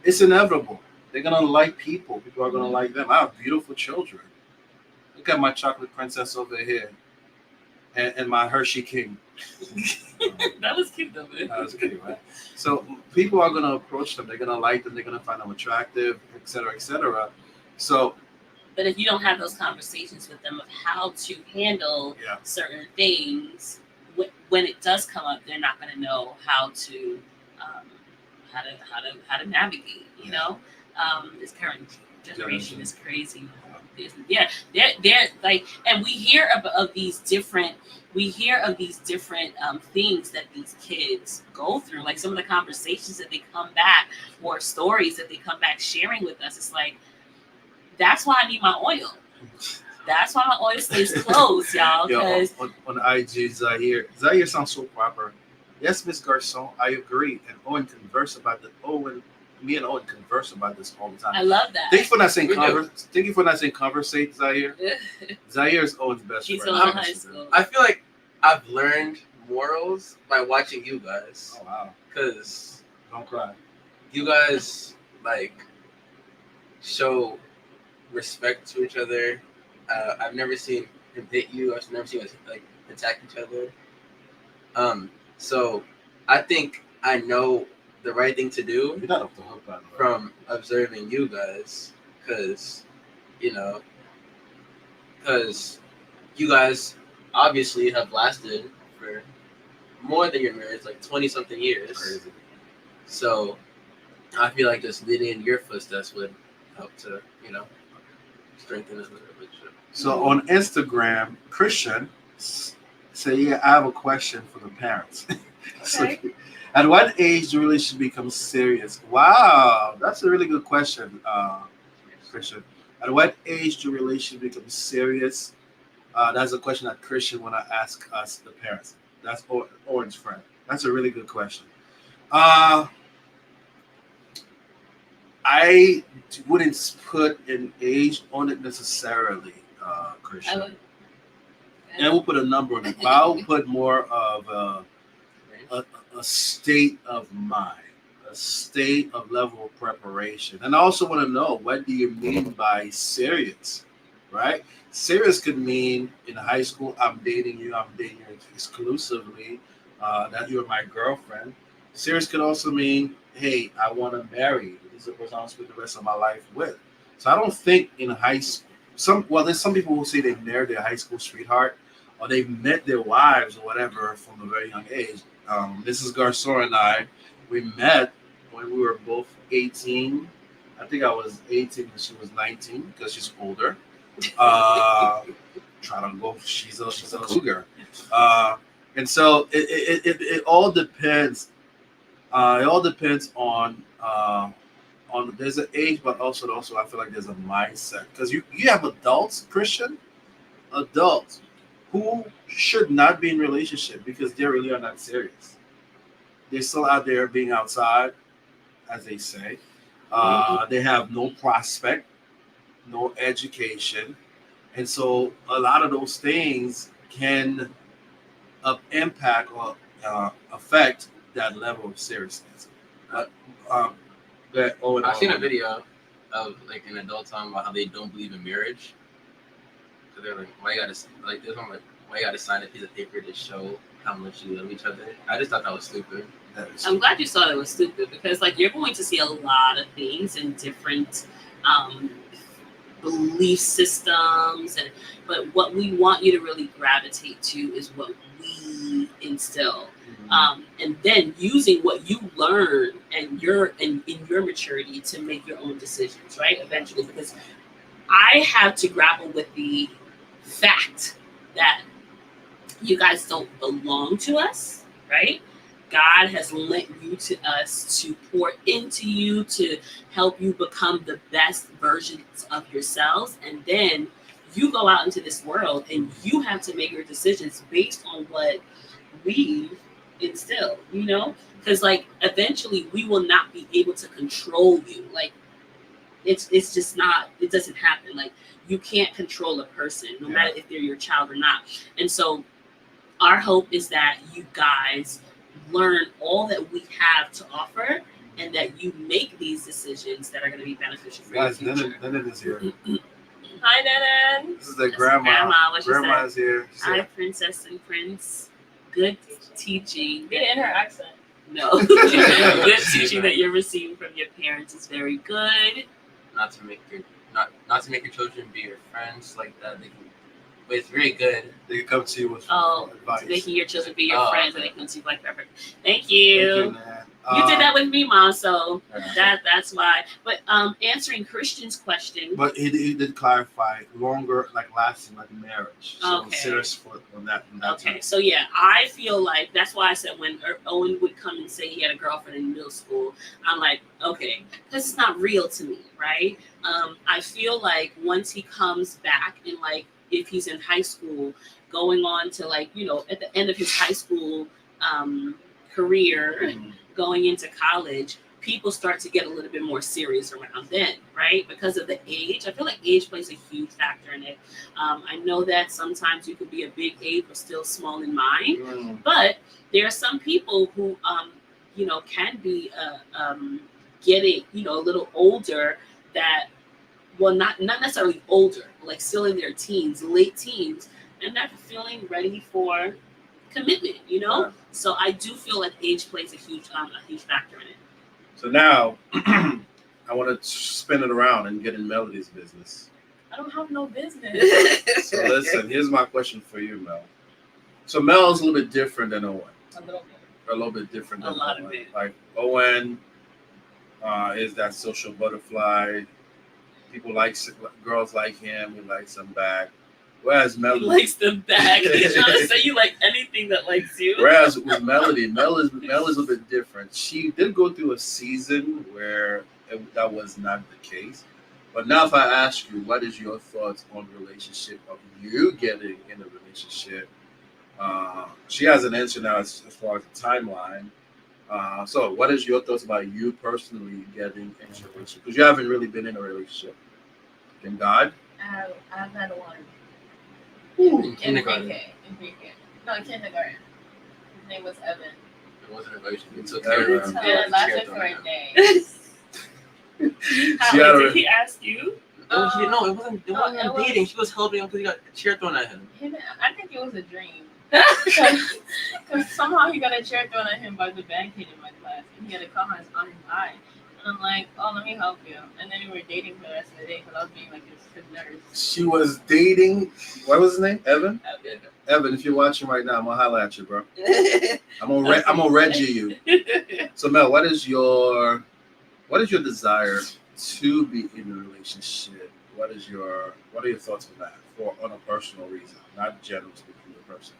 It's inevitable. They're gonna like people. People are gonna like them. I have beautiful children. Look at my chocolate princess over here, and my Hershey King. That was cute, though, man. That was cute, right? So people are gonna approach them. They're gonna like them. They're gonna find them attractive, etc., etc. So, but if you don't have those conversations with them of how to handle certain things, when it does come up, they're not going to know how to navigate. This current generation is crazy. They're like, and we hear of these different things that these kids go through. Like some of the conversations that they come back, or stories that they come back sharing with us. It's like, that's why I need my oil. That's why my oil stays closed, y'all. Because on IG, Zaire sounds so proper. Yes, Miss Garcon, I agree. And Owen converse about me and Owen converse about this all the time. I love that. Thank you for not saying conversate, Zaire. Zaire is Owen's best She's friend. still in high school. I feel like I've learned morals by watching you guys. Oh wow! Because don't cry. You guys show respect to each other. I've never seen him hit you. I've never seen us attack each other. So I think I know the right thing to do. You're not off the hook, by the way. From observing you guys, because you guys obviously have lasted for more than your marriage, like 20-something years. Crazy. So I feel like just leading in your footsteps would help to, strengthen this relationship. So on Instagram, Christian say, yeah, I have a question for the parents. Okay. So, at what age do relationship become serious? Wow, that's a really good question, Christian. At what age do relationship become serious? That's a question that Christian want to ask us, the parents. That's Owen's friend. That's a really good question. I wouldn't put an age on it necessarily, Christian. And I will put a number on it, but I'll put more of a state of mind, a state of level of preparation. And I also want to know, what do you mean by serious, right? Serious could mean in high school, I'm dating you exclusively, that you're my girlfriend. Serious could also mean, hey, I want to marry you. This is the person I want to spend the rest of my life with. So I don't think in high school, there's some people who say they married their high school sweetheart, or they met their wives or whatever from a very young age. Mrs. Garcon and I, we met when we were both 18. I think I was 18 and she was 19 because she's older. Trying to go, she's a cougar. And so it all depends. It all depends on there's an age, but also I feel like there's a mindset, because you have adults, Christian, adults who should not be in relationship because they really are not serious. They're still out there being outside, as they say. They have no prospect, no education, and so a lot of those things can impact or affect that level of seriousness. But that Owen, I've seen a video of like an adult talking about how they don't believe in marriage. So they're like, why you gotta like this one like why you gotta sign a piece of paper to show how much you love each other? I just thought that was stupid. I'm glad you saw that it was stupid because like you're going to see a lot of things in different belief systems but what we want you to really gravitate to is what we instill. And then using what you learn and in your maturity to make your own decisions, right? Eventually, because I have to grapple with the fact that you guys don't belong to us, right? God has lent you to us to pour into you, to help you become the best versions of yourselves. And then you go out into this world and you have to make your decisions based on what we've instilled, because like eventually we will not be able to control you. Like it's just not, it doesn't happen. Like you can't control a person, no matter if they're your child or not. And so our hope is that you guys learn all that we have to offer and that you make these decisions that are going to be beneficial for your future. Nana is here. Hi, Nana. This is the grandma. What she Grandma's said. here. Hi, Princess and Prince. Good teaching. Get in her accent. No. Good teaching that you're receiving from your parents is very good. Not to make your children be your friends like that. But it's very good. They can come to you with advice. Making your children be your friends and they come to you like perfect. Thank you. You did that with me, Mom, so that's why. But answering Christian's question. But he did clarify longer, like lasting, like marriage. So Okay. serious on that Okay, time. so yeah, I feel like that's why I said when Owen would come and say he had a girlfriend in middle school, I'm like, okay, this is not real to me, right? I feel like once he comes back and like if he's in high school, going on to like at the end of his high school career, going into college, people start to get a little bit more serious around then, right? Because of the age. I feel like age plays a huge factor in it. I know that sometimes you could be a big age but still small in mind, but there are some people who, can be getting, a little older that, well, not necessarily older, like still in their teens, late teens, and not feeling ready for commitment, So I do feel like age plays a huge factor in it. So now, I want to spin it around and get in Melodie's business. I don't have no business. So listen, here's my question for you, Mel. So Mel is a little bit different than Owen. A little bit. A little bit different than A lot Owen. of it. Like Owen is that social butterfly. People girls like him. He likes them back. Whereas He Melody likes them back. He's trying to say you like anything that likes you. Whereas with Melody, Mel is a little bit different. She did go through a season where that was not the case. But now if I ask you, what is your thoughts on the relationship of you getting in a relationship? She has an answer now as far as the timeline. So what is your thoughts about you personally getting into a relationship? Because you haven't really been in a relationship. In God? I've had one. In kindergarten. In pre-K. No, in kindergarten. His name was Evan. It wasn't a relationship. It took Evan. care And it lasted for a day. Did he ask you? No, it wasn't it was- dating. She was helping him because he got a chair thrown at him. I think it was a dream. Because somehow he got a chair thrown at him by the band kid in my class. And he had a comment on his eye. And I'm like, oh, let me help you. And then we were dating for the rest of the day because I was being like his nurse. She was dating, what was his name? Evan? Yeah. Evan, if you're watching right now, I'm gonna holler at you, bro. I'm gonna Reggie you. So Mel, what is your desire to be in a relationship? What are your thoughts on that on a personal reason, not general speaking to the person?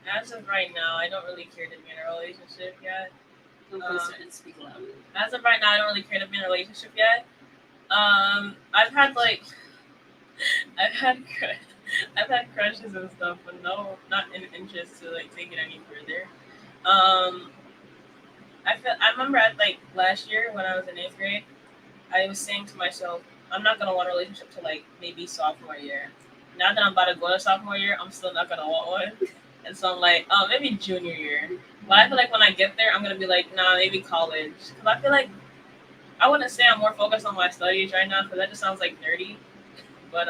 As of right now, I don't really care to be in a relationship yet. Speak loudly. As of right now, I don't really care to be in a relationship yet. I've had crushes and stuff, but not in interest to like take it any further. I remember at like last year when I was in 8th grade, I was saying to myself, I'm not gonna want a relationship till like maybe sophomore year. Now that I'm about to go to sophomore year, I'm still not gonna want one. And so I'm like, oh, maybe junior year. But I feel like when I get there, I'm gonna be like, nah, maybe college. Because I feel like I wouldn't say I'm more focused on my studies right now, because that just sounds like nerdy. But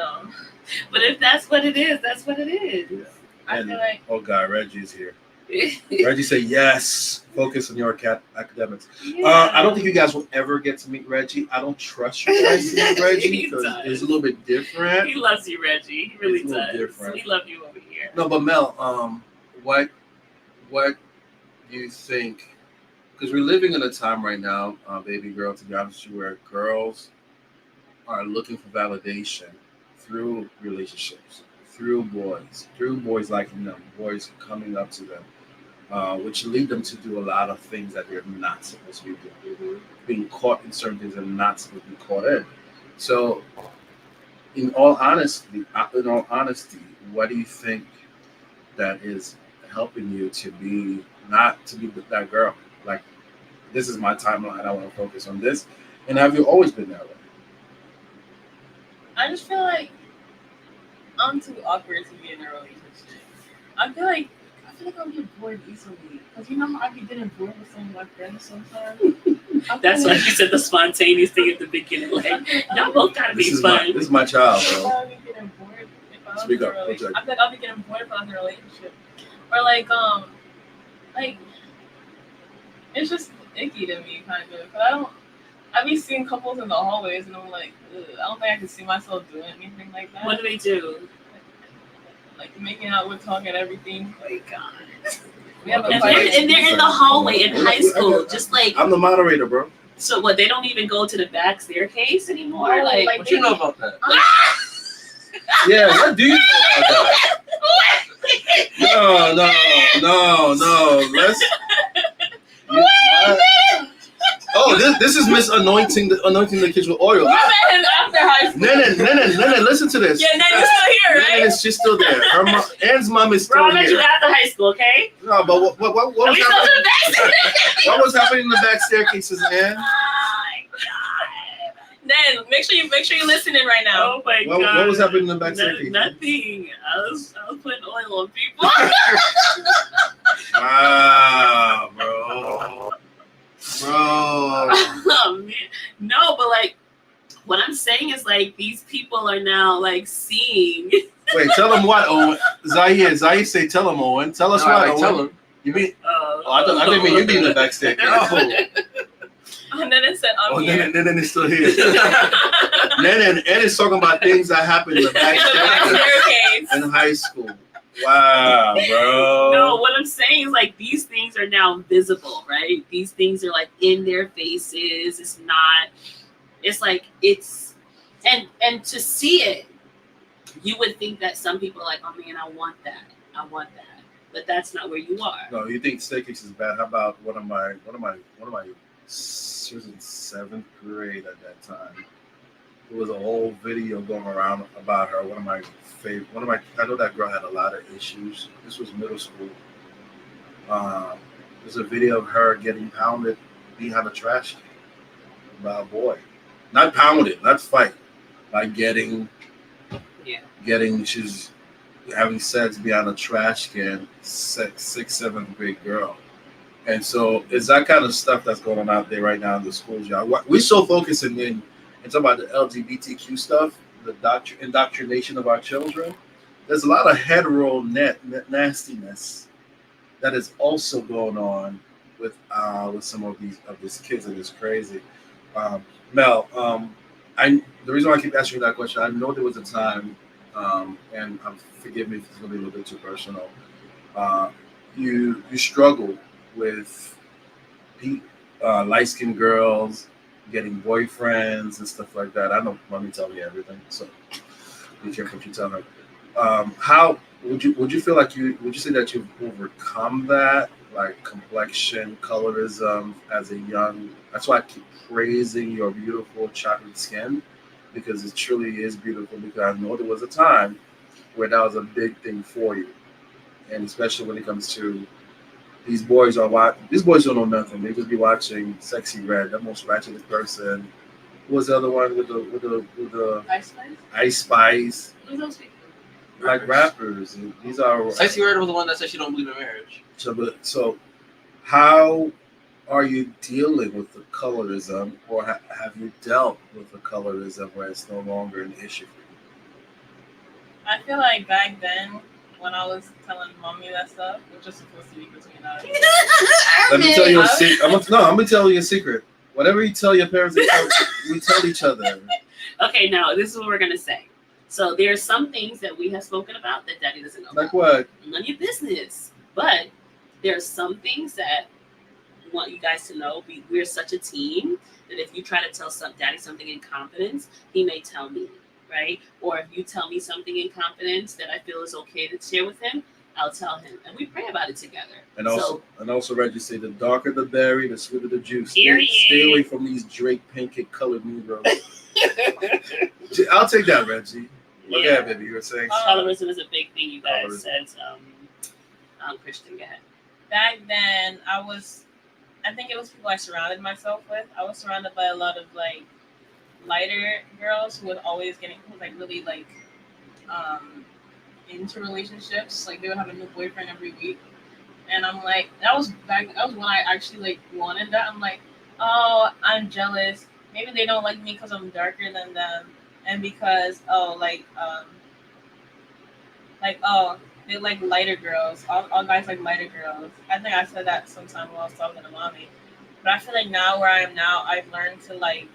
But if that's what it is, that's what it is. Yeah. I And, feel like oh God, Reggie's here. Reggie said yes. Focus on your academics. I don't think you guys will ever get to meet Reggie. I don't trust you guys to meet Reggie He because does. it's a little bit different. He loves you, Reggie. He really It's a little does. different. We love you over here. No, but Mel, what do you think? Because we're living in a time right now, baby girl, to be honest with you, where girls are looking for validation through relationships, through boys liking them, boys coming up to them, which lead them to do a lot of things that they're not supposed to be doing, being caught in certain things they're not supposed to be caught in. So, in all honesty, what do you think that is helping you to be not to be that girl? Like, this is my timeline. I want to focus on this. And have you always been that way? I just feel like I'm too awkward to be in a relationship. I feel like I'll get bored easily. Because you know how I be getting bored with some of my friends sometimes? That's why you said the spontaneous thing at the beginning. Like, y'all both gotta be fun. This is my child, bro. I'll be getting bored if I was Speak in a up. relationship. I feel like I'll be getting bored if I was in a relationship. Or like it's just icky to me, kind of. But I be seeing couples in the hallways, and I'm like, ugh, I don't think I can see myself doing anything like that. What do they do? Like making out with tongue and everything. Oh my God. We have a And fight. they're in the hallway in high school, just like, I'm the moderator, bro. so what, they don't even go to the back staircase anymore? No, Like, like, What you know about that? Yeah, what do you know about that? No. Let's. What? Oh, this is Miss anointing the kids with oil. We met him after high school. Nene, listen to this. Yeah, Nene's still here, right? Nene, she's still there. Anne's mom is bro, I still met you here. after high school, okay? No, but what At was least go to happening? the back staircase. What was happening in the back staircases, Anne? Oh my God. Then make sure you're listening right now. Oh my God. What was happening in the back staircase? Nothing. I was putting oil on people. Wow, bro. Oh, man. No, but like, what I'm saying is like these people are now like seeing. Wait, tell them what, Owen. Zahir say, tell them, Owen. Tell us No, what, I Owen. tell him. You mean? I think you mean the back staircase. And then it said, I'm here. Nene is still here. Nene and Ed is talking about things that happened in the back In the back staircase staircase. in high school. Wow, bro. No, what I'm saying is like these things are now visible, right? These things are like in their faces. It's not. It's like it's, and to see it, you would think that some people are like, oh man, I want that, but that's not where you are. No, you think staircase is bad? How about one of my? She was in 7th grade at that time. There was a whole video going around about her. I know that girl had a lot of issues. This was middle school. There's a video of her getting pounded behind a trash can by a boy. Not pounded, not fight. Like she's having sex behind a trash can, 6th, 7th grade girl. And so it's that kind of stuff that's going on out there right now in the schools, y'all. We're so focusing in talking about the LGBTQ stuff, the indoctrination of our children. There's a lot of hetero nastiness that is also going on with some of these kids, and it's crazy. Mel, the reason why I keep asking you that question, I know there was a time, and forgive me if it's going to be a little bit too personal. You struggled with light-skinned girls getting boyfriends and stuff like that. I know mommy tell me everything, so be careful what you tell her. How would you feel like would you say that you've overcome that, like complexion, colorism as a young? That's why I keep praising your beautiful chocolate skin, because it truly is beautiful. Because I know there was a time where that was a big thing for you, and especially when it comes to these boys don't know nothing. They just be watching Sexy Red, the most ratchetest person What was the other one with the Ice Spice? Ice Spice? Who's those people? Like rappers. These are Stacey Red was the one that said she don't believe in marriage. so how are you dealing with the colorism, or have you dealt with the colorism where it's no longer an issue for you? I feel like back then, when I was telling mommy that stuff, which is supposed to be between us. Let me tell you a secret. I'm gonna tell you a secret. Whatever you tell your parents, we tell each other. Okay, now this is what we're gonna say. So there's some things that we have spoken about that Daddy doesn't know. Like about. what? None of your business. But there's some things that I want you guys to know. We're such a team that if you try to tell Daddy something in confidence, he may tell me, right? Or if you tell me something in confidence that I feel is okay to share with him, I'll tell him, and we pray about it together. And also, Reggie say the darker the berry, the sweeter the juice. Period. Stay away from these Drake pancake colored Negroes. I'll take that, Reggie. Yeah. Okay, baby, you were saying. Colorism is a big thing, you guys Colorism. said. Christian, go ahead. Back then, I think it was people I surrounded myself with. I was surrounded by a lot of like lighter girls who who like really like into relationships. Like they would have a new boyfriend every week, and I'm like, that was when I actually like wanted that. I'm like, oh, I'm jealous. Maybe they don't like me because I'm darker than them, and because they like lighter girls. All guys like lighter girls. I think I said that sometime while I was talking to mommy. But I feel like now where I am now, I've learned to like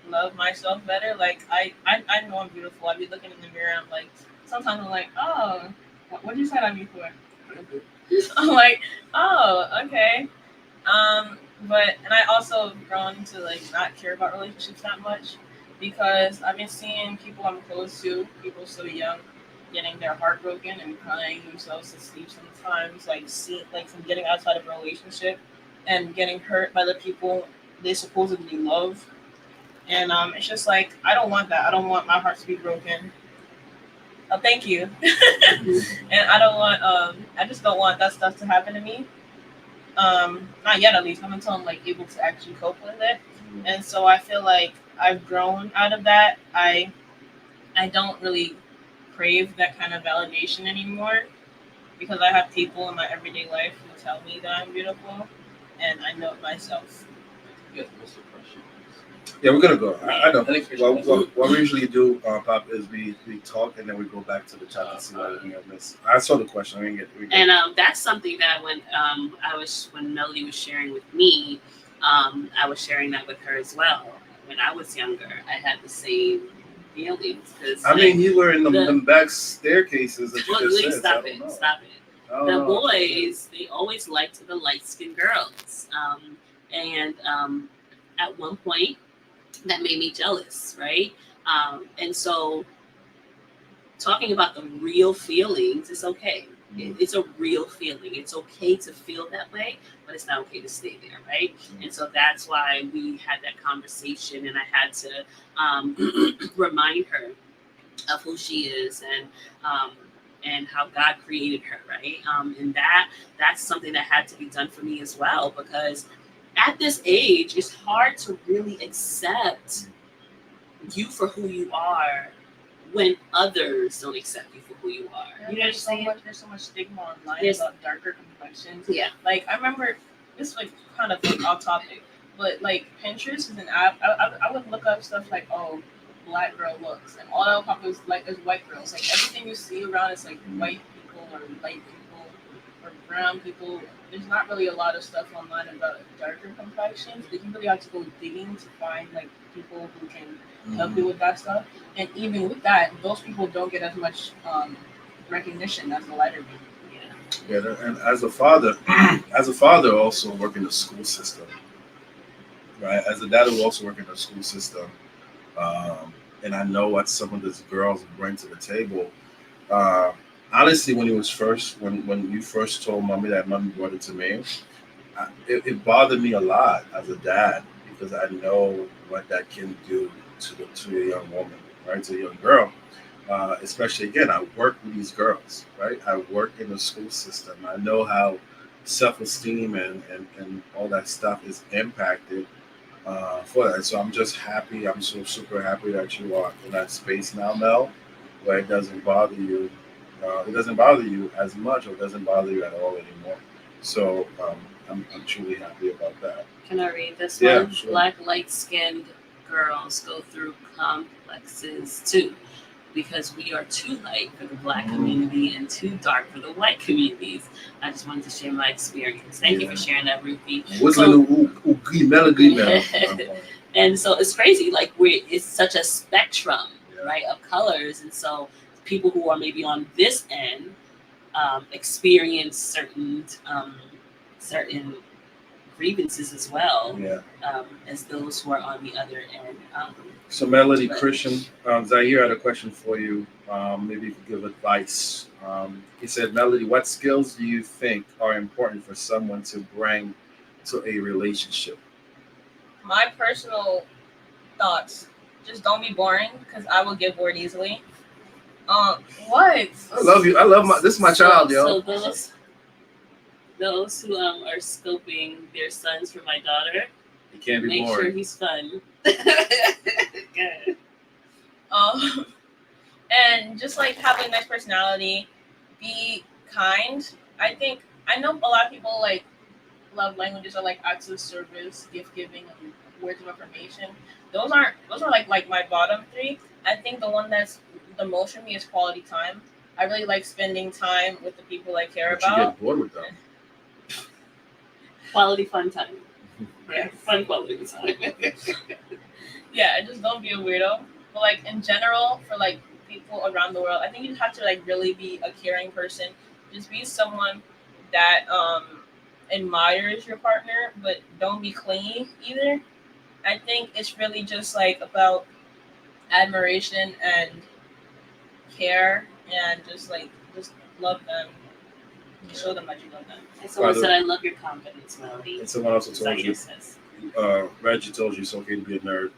love myself better. Like I know I'm beautiful. I be looking in the mirror. I'm like, sometimes I'm like, oh, what did you say that before? I'm like, oh, okay. And I also have grown to like not care about relationships that much because I've been seeing people I'm close to, people so young, getting their heart broken and crying themselves to sleep sometimes, like from getting outside of a relationship and getting hurt by the people they supposedly love. And it's just like I don't want that. I don't want my heart to be broken. Oh, thank you. And I just don't want that stuff to happen to me. Not yet, at least. Not until I'm like able to actually cope with it. And so I feel like I've grown out of that. I don't really crave that kind of validation anymore because I have people in my everyday life who tell me that I'm beautiful, and I know it myself. Yes, Mr. Question. Yeah, we're gonna go. I know. I think What we usually do, Pop, is we talk and then we go back to the chat and see what we have missed. I saw the question. We didn't get. And that's something that when Melody was sharing with me, I was sharing that with her as well. When I was younger, I had the same feelings. I mean, you were in them back staircases that you Well, just said. stop it. The boys, they always liked the light-skinned girls. And at one point, that made me jealous, right? And so talking about the real feelings is okay. It's a real feeling. It's okay to feel that way, but it's not okay to stay there, right? And so that's why we had that conversation, and I had to remind her of who she is and how God created her, right? And that's something that had to be done for me as well, because at this age, it's hard to really accept you for who you are when others don't accept you for who you are. You know what I'm saying? There's so much stigma online about darker complexions. Yeah. Like I remember, this is like kind of like off topic, but like Pinterest is an app. I would look up stuff like, oh, black girl looks, and all that will pop up is white girls. Like everything you see around is like white people or light people or brown people. There's not really a lot of stuff online about darker complexions. You really have to go digging to find like people who can help you with that stuff. And even with that, those people don't get as much recognition as the lighter people. Yeah, and as a father, also work in the school system, right? As a dad who also work in the school system, and I know what some of these girls bring to the table. Honestly, when you first told mommy that mommy brought it to me, it bothered me a lot as a dad because I know what that can do to a young woman, right? To a young girl. Especially again, I work with these girls, right? I work in the school system. I know how self-esteem and all that stuff is impacted for that. So I'm just happy. I'm so super happy that you are in that space now, Mel, where it doesn't bother you. It doesn't bother you as much, or it doesn't bother you at all anymore. So I'm truly happy about that. Can I read this Yeah, one? sure. Black light skinned girls go through complexes too, because we are too light for the black community and too dark for the white communities. I just wanted to share my experience. Thank you Yeah. for sharing that, Ruthie. What's So- Melody, Mel? And so it's crazy, like it's such a spectrum, Yeah. right, of colors. And so people who are maybe on this end experience certain grievances as well Yeah. as those who are on the other end. So Melody But- Christian, Zaire had a question for you. Maybe you could give advice. He said, Melody, what skills do you think are important for someone to bring to a relationship? My personal thoughts: just don't be boring, because I will get bored easily. What? I love you. I love this is my child, yo. So those who are scoping their sons for my daughter, It can't be make sure boring. he's fun. Good. And just like have a nice personality, be kind. I know a lot of people like love languages are like acts of service, gift giving, and words of affirmation. Those are like my bottom three. I think the one that's the most for me is quality time. I really like spending time with the people I care But you about. get bored with them. Quality fun time. Yeah, fun quality time. Yeah, just don't be a weirdo. But like in general, for like people around the world, I think you have to like really be a caring person. Just be someone that admires your partner, but don't be clingy either. I think it's really just like about admiration and care, and just love them. Show them that you love them. And someone said, I love your confidence, Melody. And someone also told you, Zaire says. Reggie told you it's okay to be a nerd.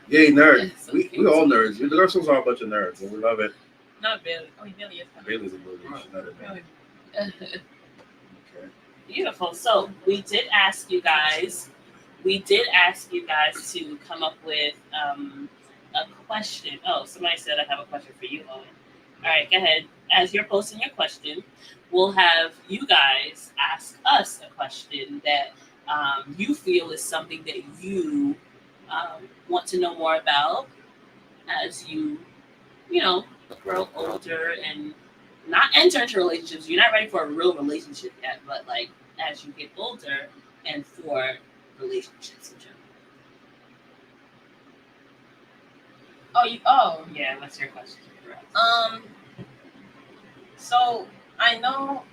Yay, nerd. It's We okay. all nerds. The Garcons are a bunch of nerds, and we love it. Not Billy. Oh, Billy is kind of. Bailey's a movie. She's not a nerd. Okay. Beautiful. So we did ask you guys to come up with a question. Oh, somebody said I have a question for you, Owen. All right, go ahead. As you're posting your question, we'll have you guys ask us a question that you feel is something that you want to know more about as you know, grow older and not enter into relationships. You're not ready for a real relationship yet, but like as you get older and for relationships in general. Oh. Yeah, what's your question? So I know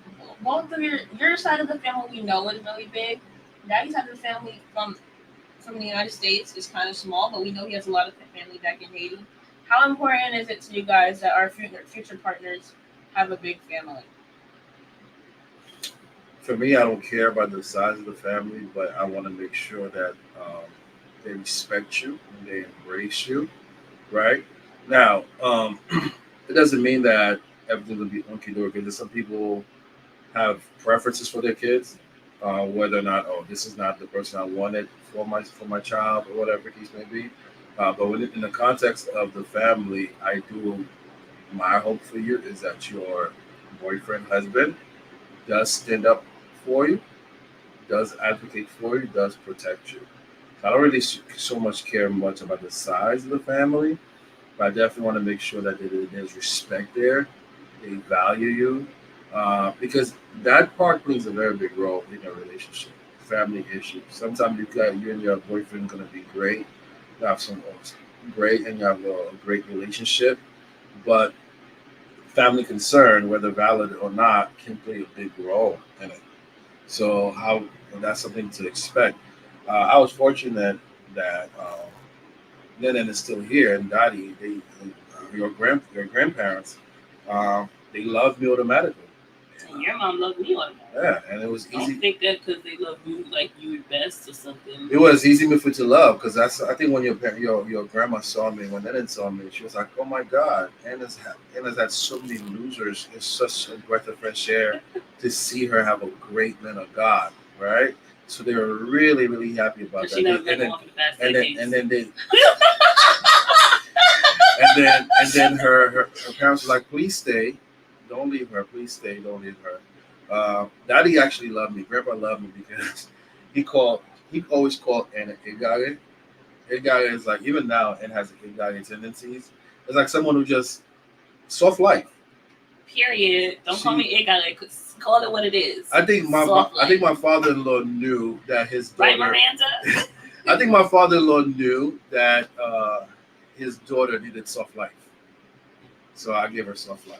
both of your side of the family we know is really big. Daddy's side of the family from the United States is kind of small, but we know he has a lot of family back in Haiti. How important is it to you guys that our future partners have a big family? For me, I don't care about the size of the family, but I want to make sure that they respect you and they embrace you. Right now, it doesn't mean that everything will be hunky dory. Because some people have preferences for their kids, whether or not, oh, this is not the person I wanted for my child or whatever the case may be. But in the context of the family, I do. My hope for you is that your boyfriend, husband, does stand up for you, does advocate for you, does protect you. I don't really so much care much about the size of the family, but I definitely want to make sure that there's respect there. They value you, because that part plays a very big role in your relationship. Family issues. Sometimes you and your boyfriend gonna be great, you have some great, and you have a great relationship, but family concern, whether valid or not, can play a big role in it. So that's something to expect. I was fortunate that Lennon is still here, and Dottie, your grandparents, they loved me automatically. And your mom loved me like that. Yeah, and it was Don't easy. think that because they love you like you best or something. It was easy for to love because I think when your grandma saw me, when Lennon saw me, she was like, "Oh my God, Anna's had so many losers. It's such a breath of fresh air to see her have a great man of God, right?" So they were really, really happy about But that. she never And been then, going for the best and then, case. and then they, and then her parents were like, please stay, don't leave her, please stay, don't leave her. Daddy actually loved me. Grandpa loved me because he always called Anna Igage. Igage is like, even now, Anna has Igage tendencies. It's like someone who just soft life. Period. Don't call me Igale. Call it what it is. I think Soft life. my father-in-law knew that his daughter. Right, Miranda? I think my father-in-law knew that his daughter needed soft life, so I gave her soft life.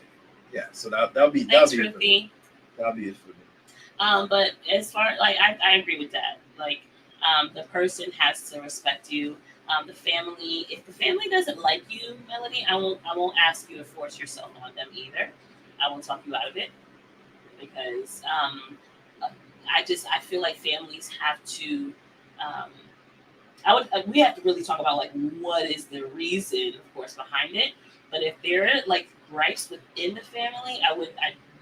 Yeah, so that'll be Thanks, it for me. Ruthie. That'll be it for me. But as far like I agree with that. Like the person has to respect you. The family, if the family doesn't like you, Melody, I won't ask you to force yourself on them either. I won't talk you out of it because I feel like families have to. We have to really talk about like what is the reason, of course, behind it. But if there are like gripes within the family, I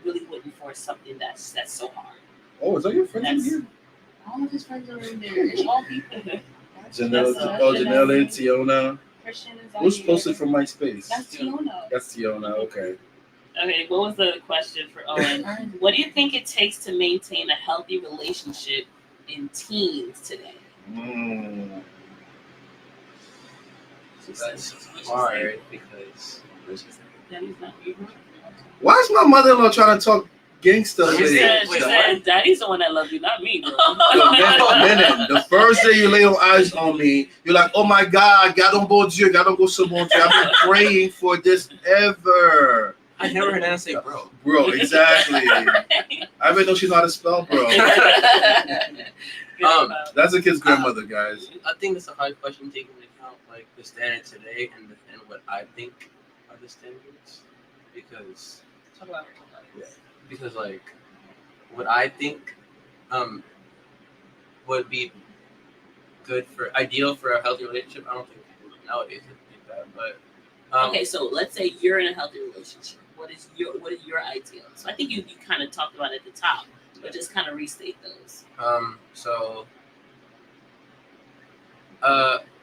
really wouldn't force something that's so hard. Oh, is that your friend in That's- here? All of his friends are in there. It's all people. Janelle, That's Janelle, Tiona. Christian is Who's out posted here. from MySpace? That's Tiona. That's Tiona. Okay. Okay, what was the question for Owen? What do you think it takes to maintain a healthy relationship in teens today? That's hard because Daddy's not here. Why is my mother-in-law trying to talk gangster? She today? said, Wait, she said, Daddy's the one that loves you, not me, bro. Yo, minute. The first day you lay your eyes on me, you're like, oh my God, God on bon Dieu, God on go so bon Dieu. I've been praying for this ever. I never heard Anna say bro. Bro, exactly. I even know she know how to spell, bro. That's a kid's grandmother, guys. I think that's a hard question taking into account like the standard today and what I think are the standards because Talk about it. because like what I think would be good for ideal for a healthy relationship. I don't think people nowadays think that, but Okay, so let's say you're in a healthy relationship. What is your ideal? So I think you kind of talked about it at the top, but just kind of restate those. So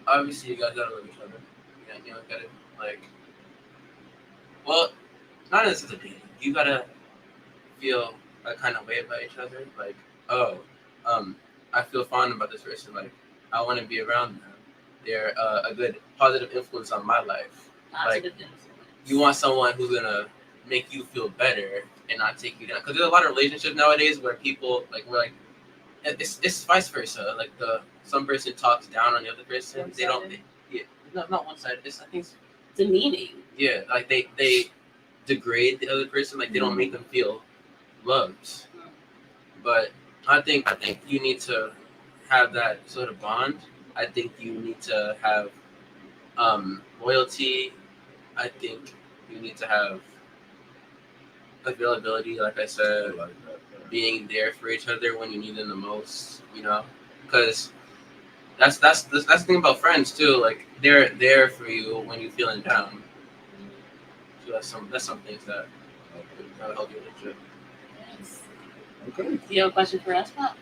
obviously you guys gotta love each other. You know, gotta like, well, not in the sense of dating. You gotta feel a kind of way about each other. Like, oh, I feel fond about this person. Like, I want to be around them. They're a good positive influence on my life. Positive influence. You want someone who's gonna make you feel better and not take you down. Because there's a lot of relationships nowadays where people it's vice versa. Like some person talks down on the other person. One-sided? They don't. Yeah, no, not one sided. I think it's, Demeaning. yeah, like they degrade the other person. Like they don't make them feel loved. But I think you need to have that sort of bond. I think you need to have loyalty. I think you need to have availability, like I said, being there for each other when you need them the most. You know, because that's the thing about friends too. Like they're there for you when you're feeling down. So that's some things that help you relationship. Yes. Okay. Do you have a question for us, Pop?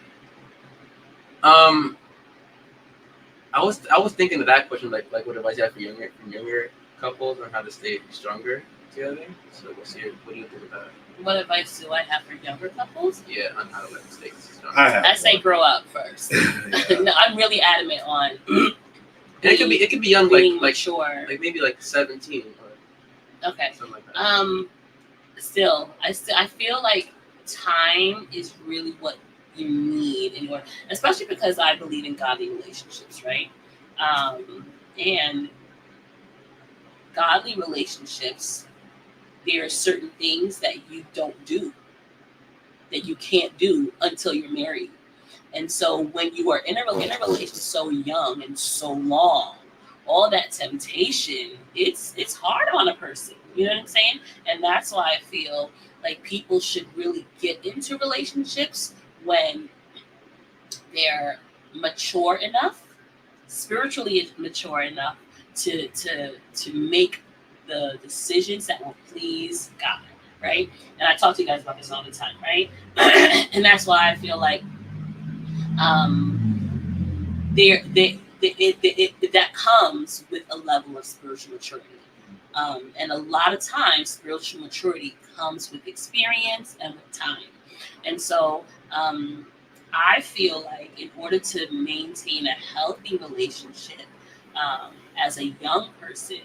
I was thinking of that question, like what advice you have for younger couples on how to stay stronger together. So what do you think of that? What advice do I have for younger couples? Yeah, on how to stay stronger. I I say grow up first. No, I'm really adamant on And it could be young, being like mature. like maybe like 17 or Okay. something like that. I feel like time is really what you need in your, especially because I believe in godly relationships, right? And godly relationships, there are certain things that you don't do, that you can't do until you're married. And so when you are in a relationship so young and so long, all that temptation, it's hard on a person. You know what I'm saying? And that's why I feel like people should really get into relationships when they're mature enough, spiritually mature enough to make the decisions that will please God, right? And I talk to you guys about this all the time, right? And that's why I feel like that comes with a level of spiritual maturity. And a lot of times, spiritual maturity comes with experience and with time. And so I feel like in order to maintain a healthy relationship as a young person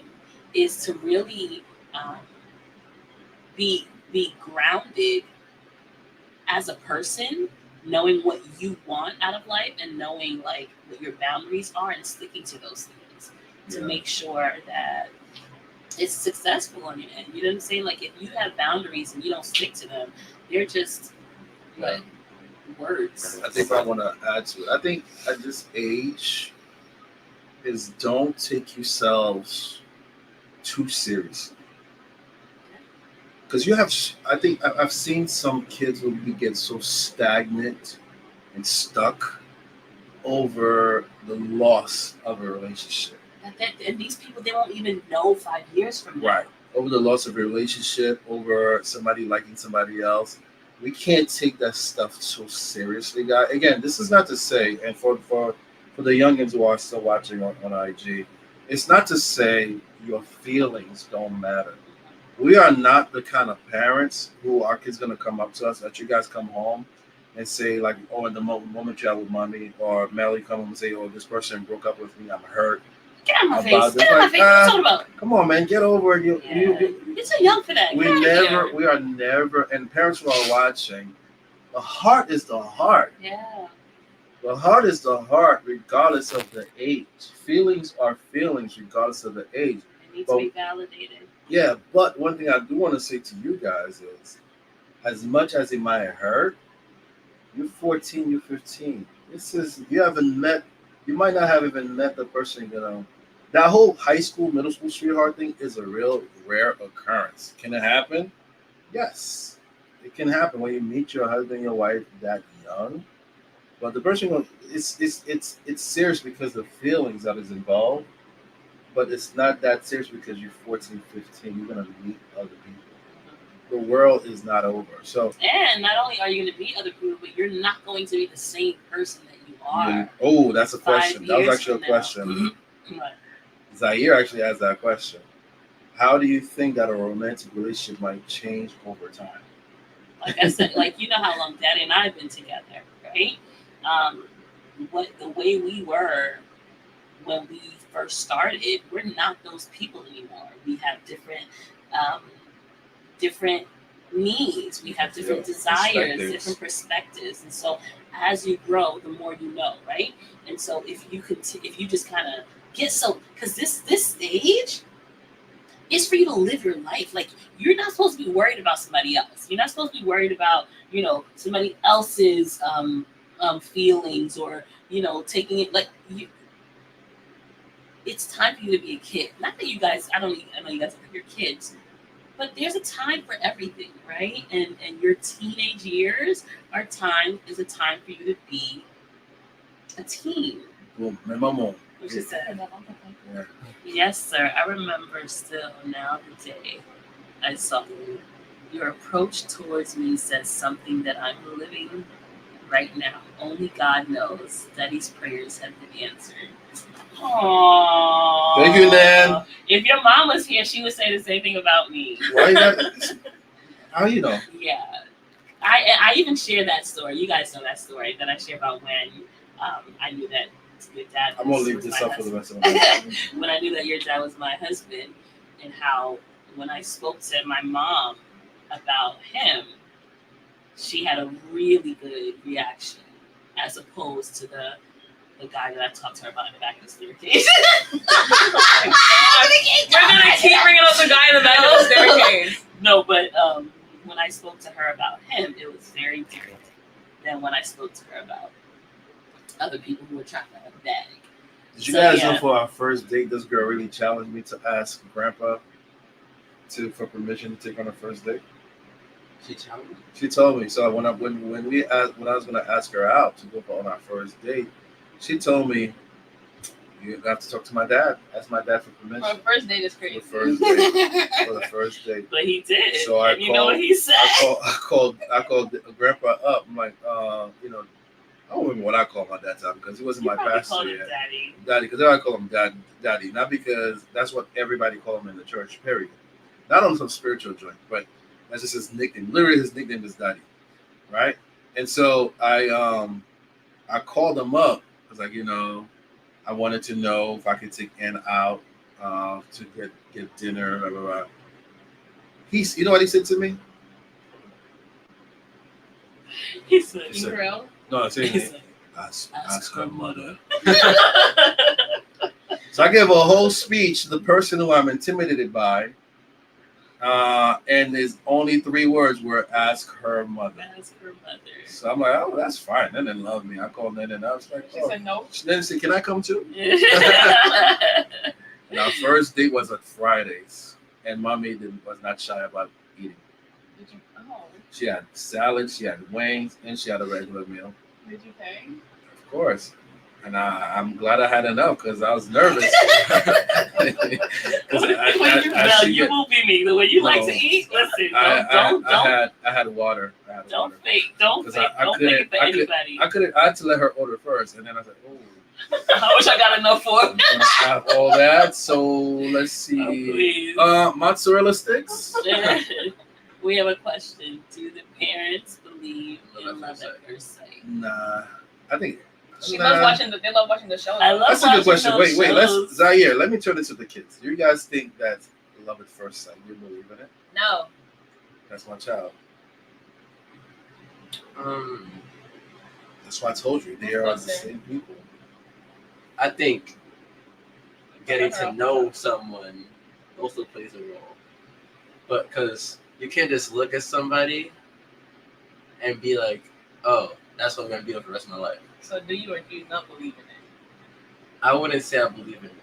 is to really be grounded as a person, knowing what you want out of life and knowing like what your boundaries are and sticking to those things to make sure that it's successful on your end. You know what I'm saying? Like if you have boundaries and you don't stick to them, they're just what words. I think I want to add to it. I think at this age is don't take yourselves too seriously. Because you have, I think I've seen some kids who get so stagnant and stuck over the loss of a relationship. And these people, they won't even know 5 years from now. Right. Over the loss of a relationship, over somebody liking somebody else. We can't take that stuff so seriously, guys. Again, this is not to say, and for the youngins who are still watching on IG, it's not to say your feelings don't matter. We are not the kind of parents who our kids gonna come up to us that you guys come home and say like, oh, in the moment you have with mommy or Melly come home and say, oh, this person broke up with me, I'm hurt. Get out of my about face. this. Get out of my Like, face. What are you talking about? Come on, man, get over it. You're too young for that. We are never, and parents who are watching, the heart is the heart. Yeah. The heart is the heart, regardless of the age. Feelings are feelings, regardless of the age. They need to be validated. Yeah, but one thing I do want to say to you guys is, as much as it might hurt, you're 14, you're 15. You might not have even met the person, That whole high school, middle school sweetheart thing is a real rare occurrence. Can it happen? Yes, it can happen when you meet your husband, your wife that young. But the person, it's serious because the feelings that is involved. But it's not that serious because you're 14, 15. You're gonna meet other people. The world is not over. So, and not only are you going to meet other people, but you're not going to be the same person that you are. Oh, that's a question. That was actually a question. What? Zaire actually asked that question. How do you think that a romantic relationship might change over time? Like I said, like you know how long Daddy and I have been together, right? The way we were when we first started, we're not those people anymore. We have different needs. We have different desires, different perspectives, and so as you grow, the more you know, right? And so if you just kind of get because this stage is for you to live your life. Like you're not supposed to be worried about somebody else. You're not supposed to be worried about somebody else's feelings or taking it like you. It's time for you to be a kid. Not that you guys. I know you guys have your kids. But there's a time for everything, right? And your teenage years is a time for you to be a teen. Well, my mom. What she said. Yeah. Yes, sir. I remember still now the day I saw you. Your approach towards me says something that I'm living right now. Only God knows that these prayers have been answered. Aww. Thank you, Nan. If your mom was here, she would say the same thing about me. Why that? How you know? Yeah. I even share that story. You guys know that story that I share about when I knew that your dad was I'm going to leave this up for the rest of the night. When I knew that your dad was my husband, and how when I spoke to my mom about him, she had a really good reaction as opposed to the guy that I talked to her about in the back of the staircase. We're gonna keep bringing up the guy in the back of the staircase. No, but when I spoke to her about him, it was very different than when I spoke to her about other people who were trying to bag. Did you guys know for our first date, this girl really challenged me to ask Grandpa for permission to take on a first date? She told me. So when I was gonna ask her out to go on our first date, she told me, you have to talk to my dad. Ask my dad for permission. For a first date is crazy. For the first date. But he did. So you know what he said? I called Grandpa up. I'm like, I don't remember what I called him at that time because he wasn't You my probably pastor called him yet. daddy. Daddy, because I call him daddy, not because that's what everybody called him in the church. Period. Not on some spiritual joint, but that's just his nickname. Literally, his nickname is Daddy, right? And so I called him up. I was like, I wanted to know if I could take Ann out to get dinner. Blah, blah, blah. You know what he said to me? He said, He said, Grill. no, I said, he said, ask her mother. So I gave a whole speech to the person who I'm intimidated by, and his only 3 words were "ask her mother." Ask her mother. So I'm like, oh, that's fine. They didn't love me. I called them and I was like, She oh. said no. She then said, can I come too? And our first date was on Fridays, and mommy was not shy about eating. Did you? Oh, She had salad, she had wings, and she had a regular meal. did you pay? Of course. And I'm glad I had enough because I was nervous. You will be me the way you like to eat. Listen, don't I had water. don't fake don't 'Cause fake I don't fake it for couldn't- anybody. I had to let her order first, and then I said, oh, I wish I got enough for I'm gonna have all that. So let's see. please. Mozzarella sticks. We have a question. Do the parents believe in Love love at at first sight? Nah, I think. She nah. loves watching they love watching the show. I love That's a good watching question. those Wait, shows. Zaire, let me turn it to the kids. Do you guys think that love at first sight? You believe in it? No. That's my child. Um, That's why I told you they are the same people. I think getting to know someone also plays a role, but because you can't just look at somebody and be like, "Oh, that's what I'm gonna be with the rest of my life." So do you or do you not believe in it? I wouldn't say I believe in it.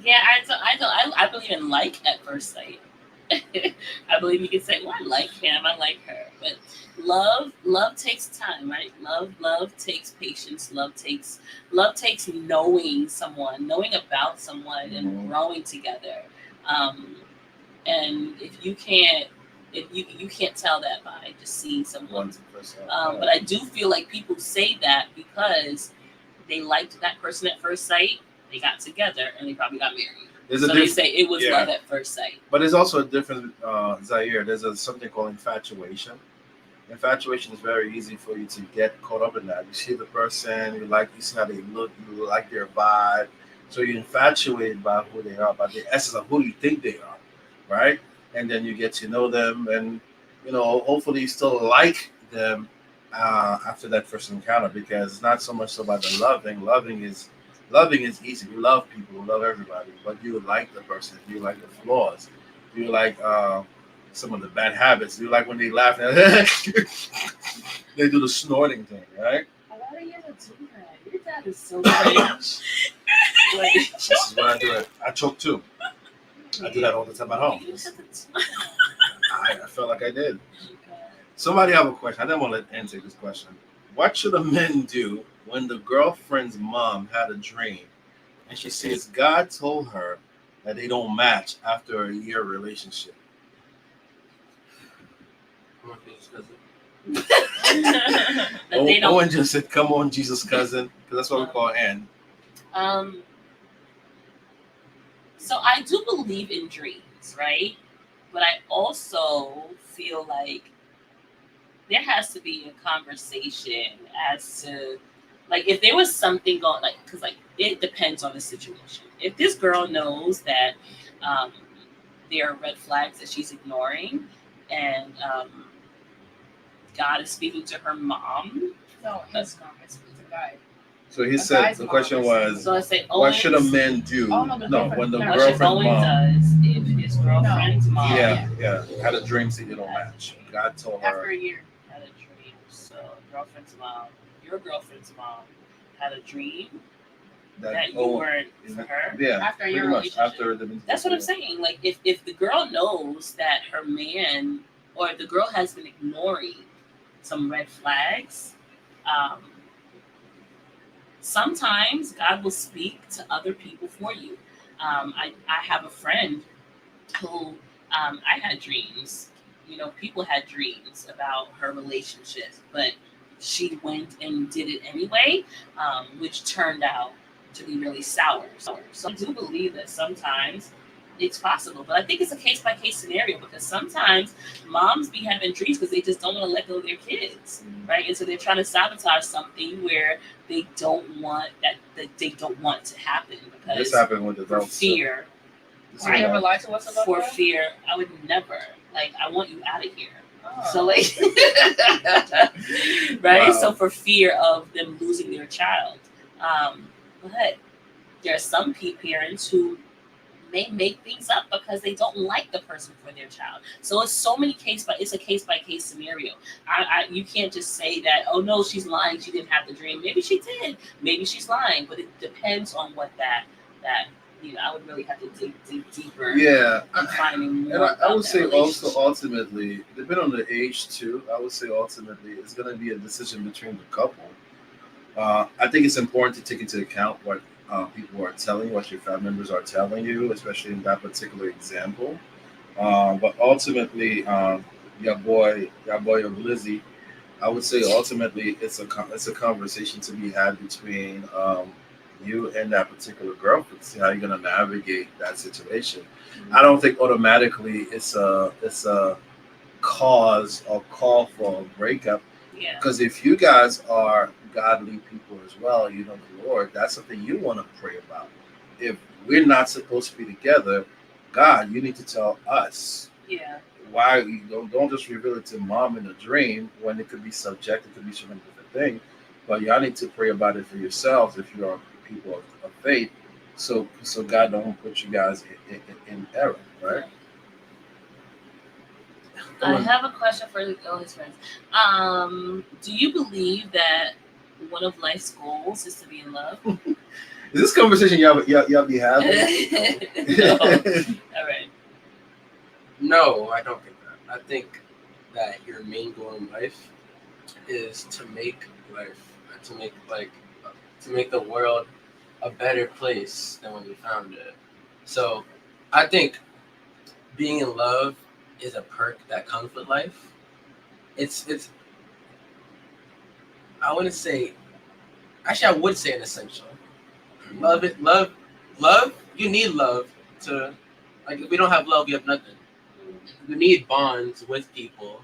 Yeah, I believe in like at first sight. I believe you can say, well, I like him, I like her. But love takes time, right? Love takes patience. Love takes knowing someone, knowing about someone and growing together. And if you can't tell that by just seeing someone. But I do feel like people say that because they liked that person at first sight, they got together, and they probably got married. So they say it was love at first sight. But there's also a difference, Zaire. There's something called infatuation. Infatuation is very easy for you to get caught up in that. You see the person, you see how they look, you like their vibe. So you're infatuated by who they are, by the essence of who you think they are, right? And then you get to know them, and hopefully you still like them after that first encounter, because it's not so much about the loving. Loving is easy. You love people, you love everybody, but you like the person. You like the flaws. You like some of the bad habits. You like when they laugh and they do the snorting thing, right? A lot of you do that. Your dad is so cringe. This is what I do. I choke too. I do that all the time at home. I felt like I did. Somebody have a question. I didn't want to let Ann take this question. What should a man do when the girlfriend's mom had a dream and she says God told her that they don't match after a year relationship? Owen just said, "Come on, Jesus cousin," because that's what we call Ann. So I do believe in dreams, right? But I also feel like there has to be a conversation as to, like, if there was something going, like, because, like, it depends on the situation. If this girl knows that there are red flags that she's ignoring, and God is speaking to her mom. No, his mom is a guy. So he said the question was, So I say, what should a man do? Oh, No, when the what girlfriend's Owen mom, does if his girlfriend's mom had a dream saying they don't match. God told After her. a year. had a dream. So your girlfriend's mom had a dream that you weren't for her. Yeah, After pretty your much. relationship. After the. That's what I'm saying. Like, if the girl knows that her man, or if the girl has been ignoring some red flags, sometimes God will speak to other people for you. I have a friend who I had dreams. People had dreams about her relationship, but she went and did it anyway, which turned out to be really sour. So I do believe that sometimes it's possible, but I think it's a case by case scenario because sometimes moms be having dreams because they just don't want to let go of their kids, right? And so they're trying to sabotage something where they don't want that they don't want to happen because This happened with for adults. fear, You never lied to us about for that? fear, I would never I want you out of here. Oh. So right? Wow. So for fear of them losing their child. But there are some parents who may make things up because they don't like the person for their child. So it's so many it's a case by case scenario. You can't just say that, oh no, she's lying, she didn't have the dream. Maybe she did. Maybe she's lying, but it depends on what that I would really have to dig deeper. Yeah, in finding more and I about would that say also relationship. ultimately, depending on the age too, I would say ultimately it's going to be a decision between the couple. I think it's important to take into account what people are telling you, what your family members are telling you, especially in that particular example. But ultimately, your boy of Lizzie, I would say ultimately it's a conversation to be had between you and that particular girlfriend. See how you're gonna navigate that situation. I don't think automatically it's a cause or call for a breakup Yeah. because if you guys are godly people as well, you know the Lord, that's something you want to pray about. If we're not supposed to be together, God, you need to tell us Yeah. why you don't just reveal it to mom in a dream when it could be subjective, it could be so many different things. But y'all need to pray about it for yourselves if you are people of faith, so God don't put you guys in error, right? I have a question for all his friends. Do you believe that one of life's goals is to be in love? Is this conversation y'all be having? No. All right. No, I don't think that. I think that your main goal in life is to make life, to make the world a better place than when you found it. So, I think being in love is a perk that comes with life. It's I wouldn't say actually I would say an essential. Love. You need love to if we don't have love, we have nothing. You need bonds with people,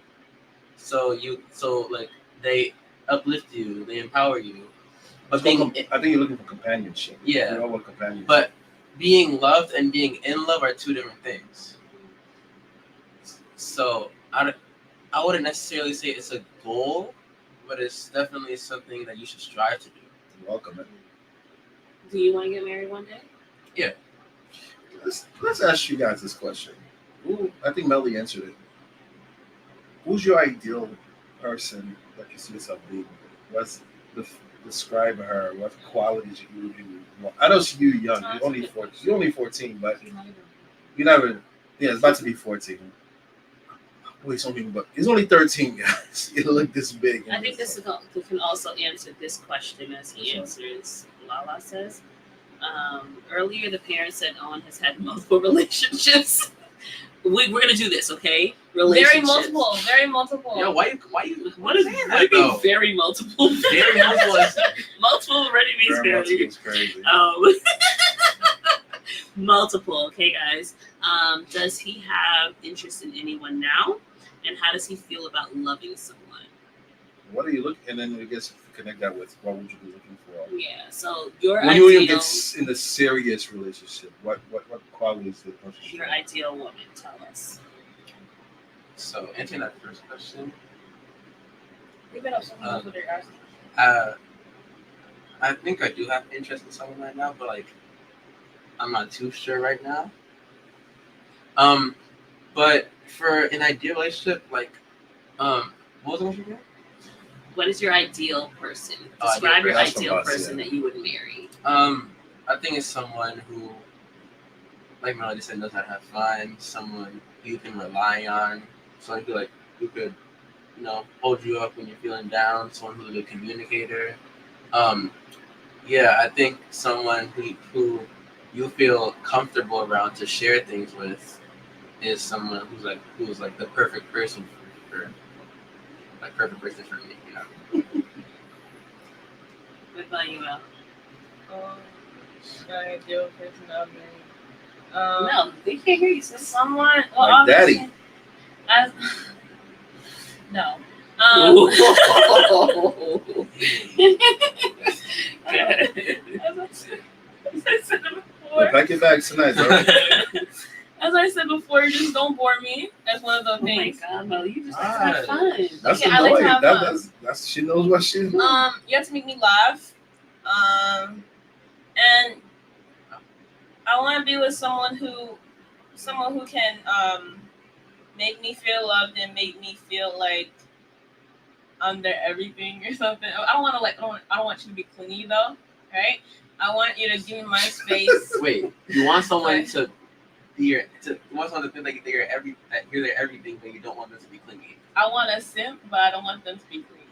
so they uplift you, they empower you. But I think you're looking for companionship. Yeah. You all want companionship. but being loved and being in love are two different things. So I wouldn't necessarily say it's a goal, but it's definitely something that you should strive to do. Welcome it. Do you want to get married one day? Let's ask you guys this question. I think Melody answered it. Who's your ideal person that you see yourself being? Describe her. What qualities you want? I know you're young. You're only 14. You're only 14, but you never. Yeah, it's about to be 14. Wait, he's only 13, guys. You look this big. I think this can also answer this question as he Which one? answers. Lala says. Earlier, the parent said Owen has had multiple relationships. We're gonna do this, okay? Very multiple. Very multiple. Yeah, why you What is saying what that do you mean though? very multiple? Very multiple is Multiple already means Very very. much crazy. Multiple, okay, guys. Does he have interest in anyone now? And how does he feel about loving someone? What are you looking? And then I guess connect that with what would you be looking for? Yeah. So your When you ideal, get in a serious relationship, what qualities the person should your have? ideal woman. Tell us. So answering that first question, You've been up so much with your guys. I think I do have interest in someone right now, but I'm not too sure right now. But for an ideal relationship, what was the question again? What is your ideal person? Oh, Describe your that's from ideal us, person yeah. that you would marry. I think it's someone who, like Melody said, knows how to have fun. Someone you can rely on. Someone who could, hold you up when you're feeling down. Someone who's a good communicator. Yeah, I think someone who you feel comfortable around to share things with is someone who's the perfect person for me. What about you, Al? Should I deal with personality? No, they can't hear you. Sis. Someone. Well, Like obviously- daddy. I, no. As I said before, Pack your bags tonight, bro. as I said before, just don't bore me. That's one of the Oh my things. God, Mo, you just like to Ah, have fun. That's Yeah, I like to annoying. have fun. That's she knows what she. You have to make me laugh. And I want to be with someone who can make me feel loved and make me feel like I'm their everything or something. I don't want to I don't want you to be clingy though, right? I want you to give me my space. Wait, you want someone to be you want someone to feel like that you're their everything, but you don't want them to be clingy. I want a simp, but I don't want them to be clingy.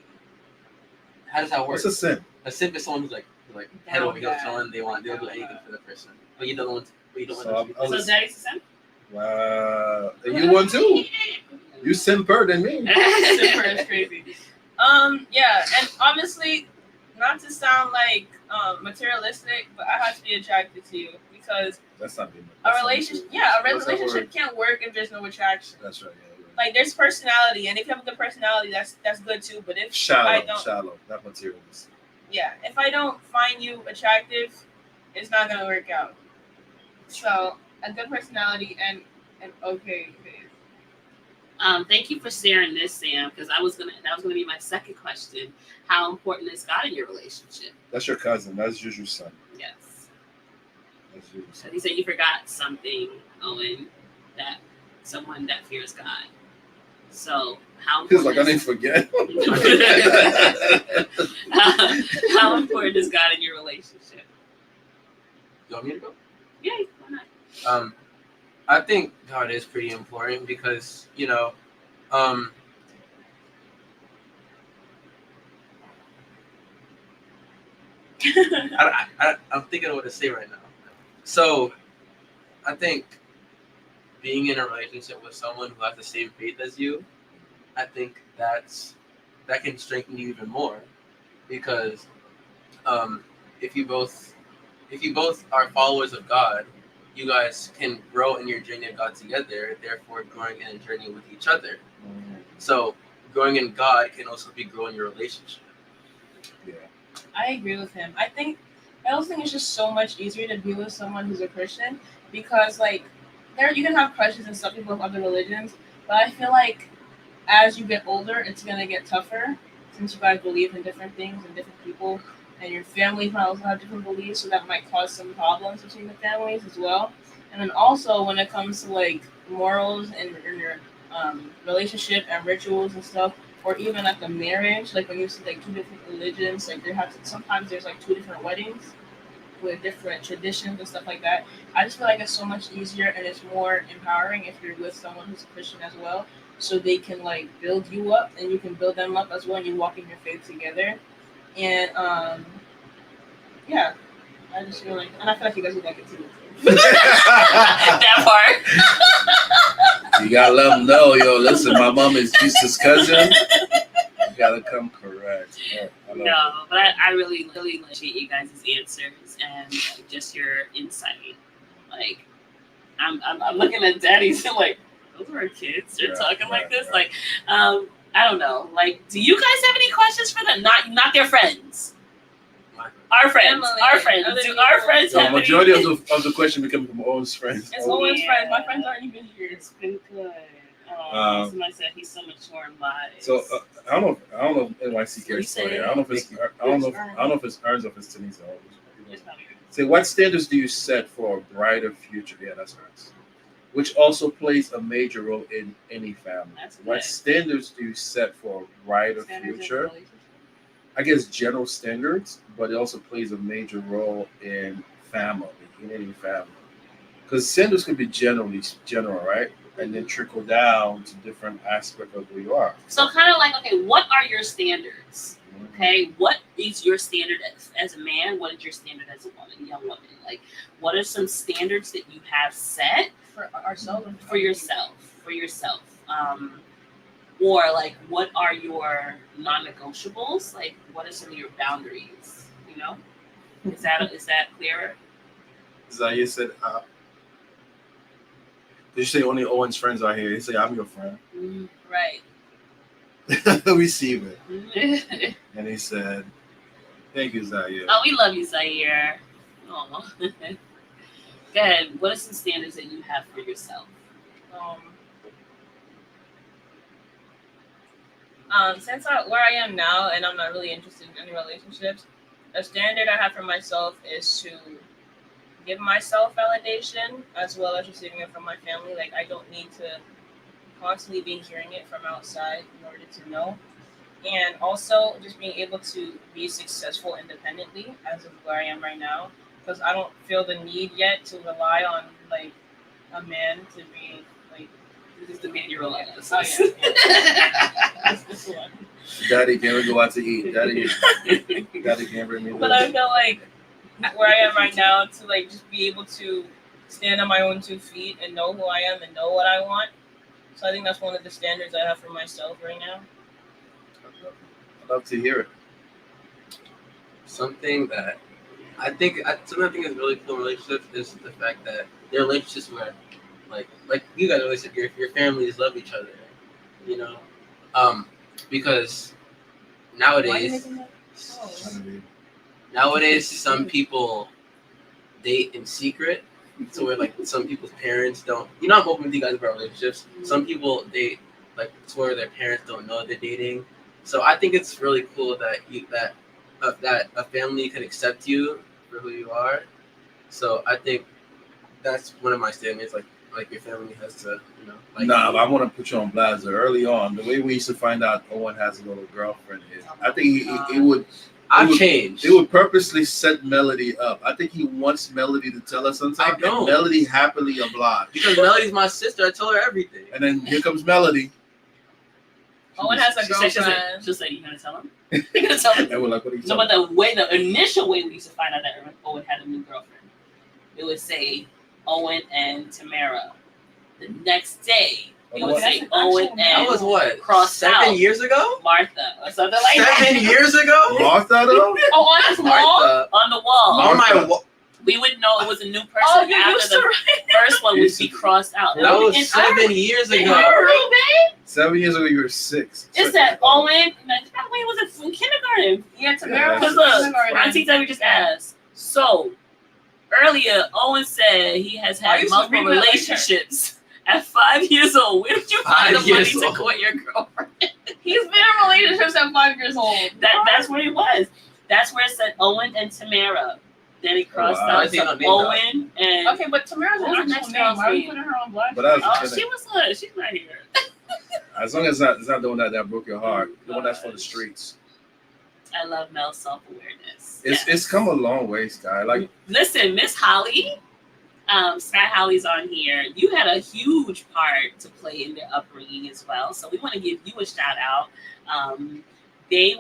How does that work? What's a sin? A simp is someone who's like head Down over heels bad. chilling. They'll do anything for the person, but you don't want So them to be I'm- clingy. So daddy's a simp? Wow, you one too. You simper than me. Simper is crazy. Yeah, and obviously, not to sound like materialistic, but I have to be attracted to you because That's not being. a relationship, What's that relationship word? can't work if there's no attraction. That's right. Yeah, yeah. Like there's personality, and if you have a good personality, that's good too. But if I Shallow, don't, shallow, not materialist. yeah, if I don't find you attractive, it's not gonna work out. So a good personality and an okay face. Thank you for sharing this, Sam, because that was gonna be my second question. How important is God in your relationship? That's your cousin. That's Juju's son. Yes. That's Juju's son. So you said you forgot something, Owen, that someone that fears God. So how He's like, I important didn't forget. how important is God in your relationship? You want me to go? Yeah, why not? I think God is pretty important because I'm thinking of what to say right now. So, I think being in a relationship with someone who has the same faith as you, I think that can strengthen you even more because if you both are followers of God, you guys can grow in your journey of God together, therefore growing in a journey with each other. So growing in God can also be growing your relationship. Yeah. I agree with him. I also think it's just so much easier to be with someone who's a Christian because like there you can have crushes and stuff people of other religions, but I feel like as you get older it's gonna get tougher since you guys believe in different things and different people and your families might also have different beliefs, so that might cause some problems between the families as well. And then also when it comes to like morals and in your relationship and rituals and stuff, or even at the marriage, like when you see like two different religions, like sometimes there's like two different weddings with different traditions and stuff like that. I just feel like it's so much easier and it's more empowering if you're with someone who's a Christian as well, so they can like build you up and you can build them up as well, and you walk in your faith together. And yeah, I just feel like, and I feel like you guys would like it too. That part. You gotta let them know, yo. Listen, my mom is Jesus' cousin. You gotta come correct. Yeah, I love it. No, but I really, really appreciate you guys' answers and just your insight. Like, I'm looking at Daddy's and like, those are our kids. They're Yeah, talking like right, this. right. Like, I don't know. Like, do you guys have any questions for them? Not their friends. Our friends. Family, Our friends. other Do our people. friends So have majority any? of the question becoming from Owen's friends. It's Oh, Owen's yeah. friends. My friends aren't even here. It's been good. Oh, somebody said he's so mature and wise. So I don't know if NYC cares You for say- it. I don't know if it's I don't know if it's Ernst or if it's Tanisa. It's probably good. Say, what standards do you set for a brighter future? Yeah, that's Ernst. Which also plays a major role in any family. That's good. What standards do you set for a brighter Standards in future? relationship. I guess general standards, but it also plays a major role in family, in any family. Because standards could be general, right? And then trickle down to different aspects of who you are. So kind of like, okay, what are your standards? Okay, what is your standard as a man? What is your standard as a woman, young woman? Like, what are some standards that you have set For ourselves and for yourself? Or like, what are your non-negotiables? Like, what are some of your boundaries You know, is that clearer? Zaire said, did you say only Owen's friends are here? He said, I'm your friend. Right. Receive it. Oh, And he said, thank you, Zaire. we love you, Zaire. Oh. Go ahead. What are some standards that you have for yourself? Since where I am now, and I'm not really interested in any relationships, a standard I have for myself is to give myself validation as well as receiving it from my family. Like, I don't need to constantly be hearing it from outside in order to know. And also just being able to be successful independently as of where I am right now, because I don't feel the need yet to rely on like a man to be like. This is the man you're relying on. Oh yeah. This one. Daddy, can we go out to eat? Daddy can't bring me But I feel like where I am right now to like just be able to stand on my own 2 feet and know who I am and know what I want. So I think that's one of the standards I have for myself right now. I'd love to hear it. Something that I think is really cool in relationships is the fact that there are relationships where, like you guys always said, your families love each other, you know, because nowadays some people date in secret, so where like some people's parents don't. You know, I'm open with you guys about relationships. Some people date like to where their parents don't know they're dating. So I think it's really cool that that a family can accept you for who you are. So I think that's one of my statements. Like your family has to, you know. Like, Nah, but I want to put you on blast. Early on, the way we used to find out Owen has a little girlfriend is, I think it would. I've changed. It would purposely set Melody up. I think he wants Melody to tell us something. I don't. And Melody happily obliged. Because Melody's my sister. I told her everything. And then here comes Melody. Owen has a girlfriend. She'll say, you gonna tell him? You gonna tell him? And we're like, what are you No, talking but the initial way we used to find out that Owen had a new girlfriend, it would say Owen and Tamara. The next day, it would say Owen and That was what? crossed 7 out years ago? Martha or something like that. 7 years ago? Martha, though? Oh, on his wall? Martha. On the wall. On my wall. We would know it was a new person Oh, you after used the to write. first one would be crossed out. That was And 7 years I- ago. 7 years ago, you were 6. Is that Owen? That way was it from kindergarten? Yeah, Tamara Yeah. was Because in look, kindergarten. Auntie Debbie just asked. So earlier, Owen said he has I had used to multiple read that like relationships. At 5 years old, where did you find the 5 money years to old. court your girlfriend? He's been in relationships at 5 years old. That's where he was. That's where it said Owen and Tamara. Then it crossed wow. out I think to I'll name that. Owen and. Okay, but Tamara's What was an the actual next name. girl's Why are you name? putting her on blast? But that was Oh, a she was good. She's not here. As long as it's not the one that broke your heart, the one that's for the streets. I love Mel's self-awareness. It's come a long way, Sky. Like, Listen, Miss Holly, Sky Holly's on here. You had a huge part to play in their upbringing as well. So we want to give you a shout out. They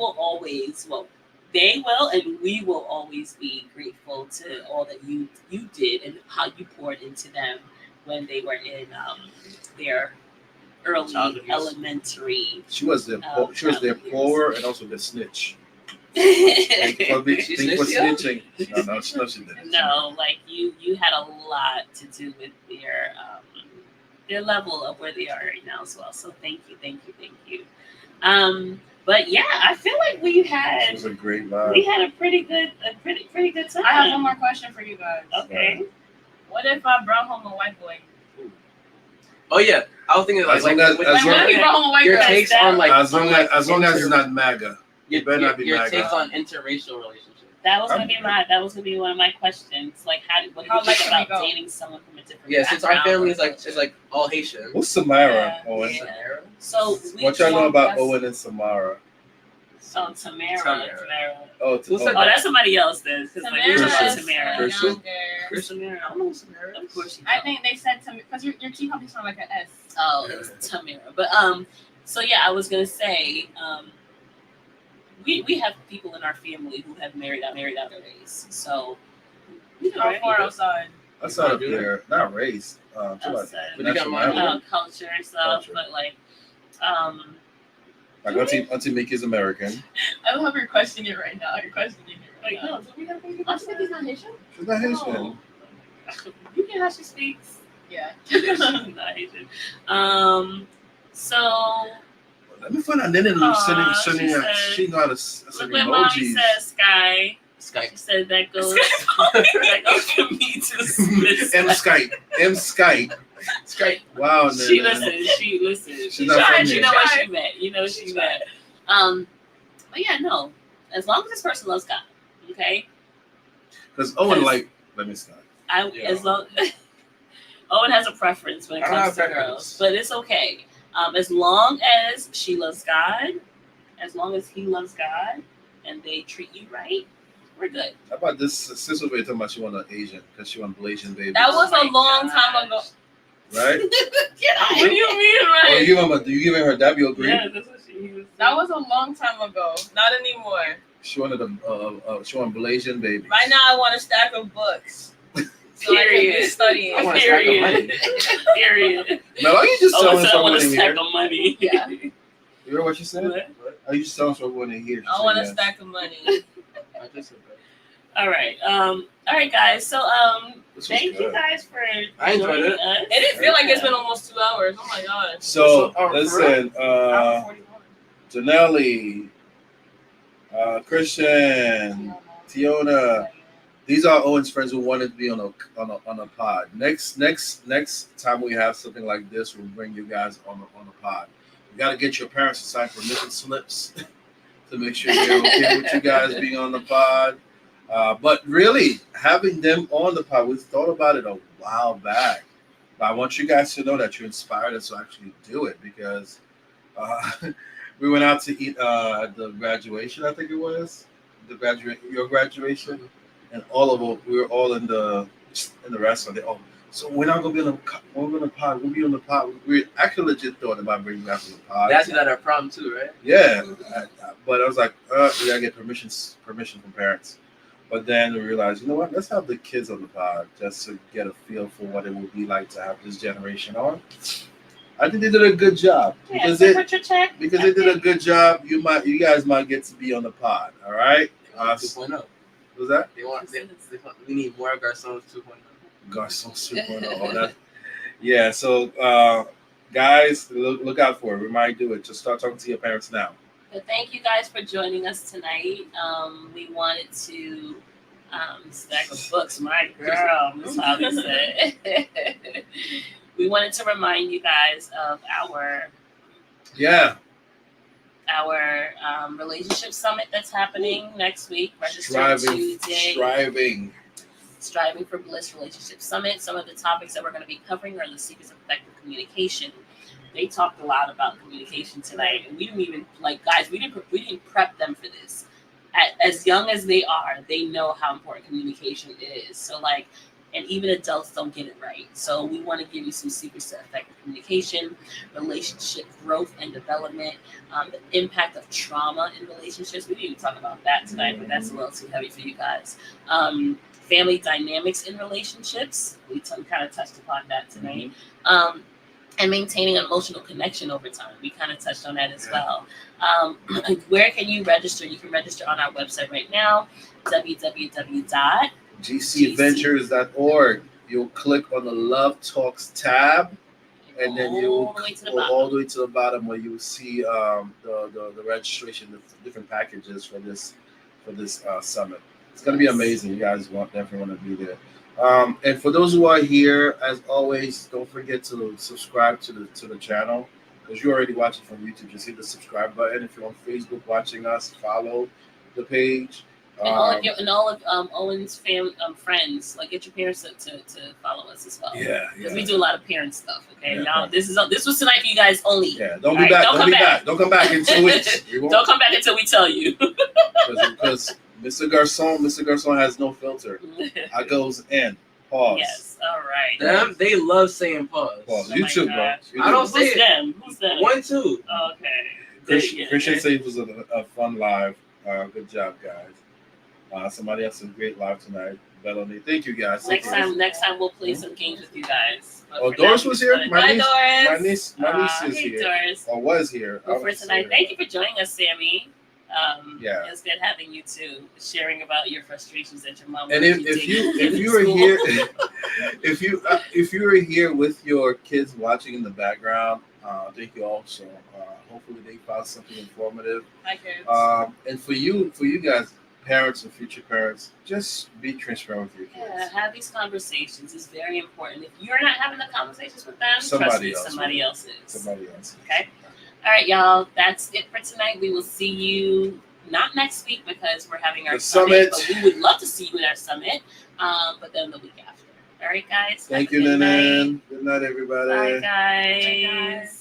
will and we will always be grateful to all that you did and how you poured into them when they were in their early Childhood years. she elementary. was their poor and also the snitch. No, Thank you for She snitching. No, she didn't. like you had a lot to do with their level of where they are right now as well. So thank you. But yeah, I feel like we It had was a great vibe. a pretty good time. I have one more question for you guys. Okay. What if I brought home a white boy? Oh yeah, I was thinking As long as- Like, what if you brought home a white your girl? takes on like As long as it's not MAGA. your, better not be your MAGA. takes on interracial relationships. That was gonna be one of my questions. Like, what do How you think light can we about go? dating someone from a different Yeah, since our background family or is like culture? it's like all Haitian. Who's Samara, Yeah. Owen? Yeah. So What y'all know about That's- Owen and Samara? Oh, Tamara. Oh, Who said Oh, that's somebody else then. Because like, we Christian. know Tamara. Christian. Who's Tamara? I don't know Tamara. Of course you know. I think they said to me because your key comes from like an S. Oh, it's Tamara. But so yeah, I was gonna say, we have people in our family who have married out their race. So you know, How right? far outside? That's not up there. Not race. Outside. But you got mine. Culture and stuff, Culture. but like, Like Auntie Mickey's American. I love you're questioning it right now. You're questioning it Like, no, do we have baby? I think he's not Haitian. She's not Haitian. No. You get how she speaks. Yeah. She's not Haitian. So Let me find out. Then Aw, sending she her. said- She know how to look send what mommy emojis. says, Sky. She Skype. said that goes that goes for me to Miss M Skype. M Skype. Skype. Wow. She Nana. listens. She not from tried. She here. know what she meant. You know what she meant. But yeah, no. As long as this person loves God, okay. Because Owen, like, let me stop. Yeah. As long Owen has a preference when it I comes have to a preference. girls, but it's okay. As long as she loves God, as long as he loves God, and they treat you right, we're good. How about this? Sis was talking about she want an Asian because she want Blasian babies. That was Oh a my long gosh. time ago. right. Get out. What do you mean, Oh, right? do you give her that? You agree? Yeah, that's what she was. That was a long time ago. Not anymore. She wanted she wanted Blasian babies. Right now, I want a stack of books. So I can be Period. studying. I want a stack of Period. Period. Now, are you just Oh, telling so I want someone a in stack here? of money. Yeah. You heard what she said? What? Are you just telling someone in here? She I said want a yes. stack of money. I just said that. All right, guys. So, This was thank you good. guys for I enjoyed joining it. us. It didn't feel like it's been almost 2 hours. Oh my god. So For listen, Hour 41. Janelle, Christian, Tiona. These are Owen's friends who wanted to be on a pod. Next time we have something like this, we'll bring you guys on a pod. You got to get your parents to sign permission slips to make sure they're okay with you guys being on the pod. But really, having them on the pod, we thought about it a while back. But I want you guys to know that you inspired us to actually do it because we went out to eat at the graduation. I think it was your graduation. And all of us, we were all in the restaurant. So we're not gonna be on the pod. We'll be on the pod. We actually legit thought about bringing that to the pod. That's at our prom too, right? Yeah, but I was like, we gotta get permission from parents. But then we realized, you know what? Let's have the kids on the pod just to get a feel for what it would be like to have this generation on. I think they did a good job Yeah, because so they put your check. did a good job. You guys might get to be on the pod. All right. 2.0. Was that? We need more Garcons 2.0. Garcons 2.0. Oh, that. Yeah. So, guys, look out for it. We might do it. Just start talking to your parents now. But thank you guys for joining us tonight. We wanted to stack of books. My girl, Miss Holly said. We wanted to remind you guys of our relationship summit that's happening next week. Register Tuesday. Striving for Bliss Relationship Summit. Some of the topics that we're going to be covering are the secrets of effective communication. They talked a lot about communication tonight, and we didn't even guys. We didn't prep them for this. As young as they are, they know how important communication is. So and even adults don't get it right. So we want to give you some secrets to effective communication, relationship growth and development, the impact of trauma in relationships. We didn't even talk about that tonight, but that's a little too heavy for you guys. Family dynamics in relationships. We kind of touched upon that tonight. And maintaining an emotional connection over time. We kind of touched on that as well. Where can you register? You can register on our website right now, www.gcadventures.org. You'll click on the Love Talks tab, and then you will go all the way to the bottom where you will see the registration, the different packages for this summit. It's going to be amazing. You guys definitely want to be there. And for those who are here, as always, don't forget to subscribe to the channel. Because you're already watching from YouTube, just hit the subscribe button. If you're on Facebook watching us, follow the page. And all of Owen's family friends, get your parents to follow us as well. Yeah. Because we do a lot of parent stuff. Okay, Yeah. now this was tonight for you guys only. Yeah, don't be back. Don't come back in 2 weeks. Don't come back until we tell you. Because Mr. Garcon has no filter. I goes in. Pause. Yes. All right. They love saying pause. Pause. Oh You my too, bro. gosh. You I do. don't say Who's it. them? Who's them? 1, 2. Okay. Christian said it was a fun live. Good job, guys. Somebody else did a great live tonight. Melodie. Thank you, guys. Next time we'll play some games with you guys. But Oh, for Doris now, was here. Bye, Doris. My niece is hey, here. Doris. Or was here. But for tonight, thank you for joining us, Sammy. Yeah. It's good having you too, sharing about your frustrations at your mom. And if you were here, if you were here with your kids watching in the background, thank you all. So hopefully they found something informative. Hi, kids. And for you guys, parents and future parents, just be transparent with your kids. Yeah, have these conversations. It's very important. If you're not having the conversations with them, Somebody trust me, else somebody will. else is. Somebody else. Okay. All right, y'all. That's it for tonight. We will see you not next week because we're having our The summit. but we would love to see you at our summit. But then the week after. All right, guys. Thank Have a you, good night. Nanan. Good night, everybody. Bye, guys. Bye, guys.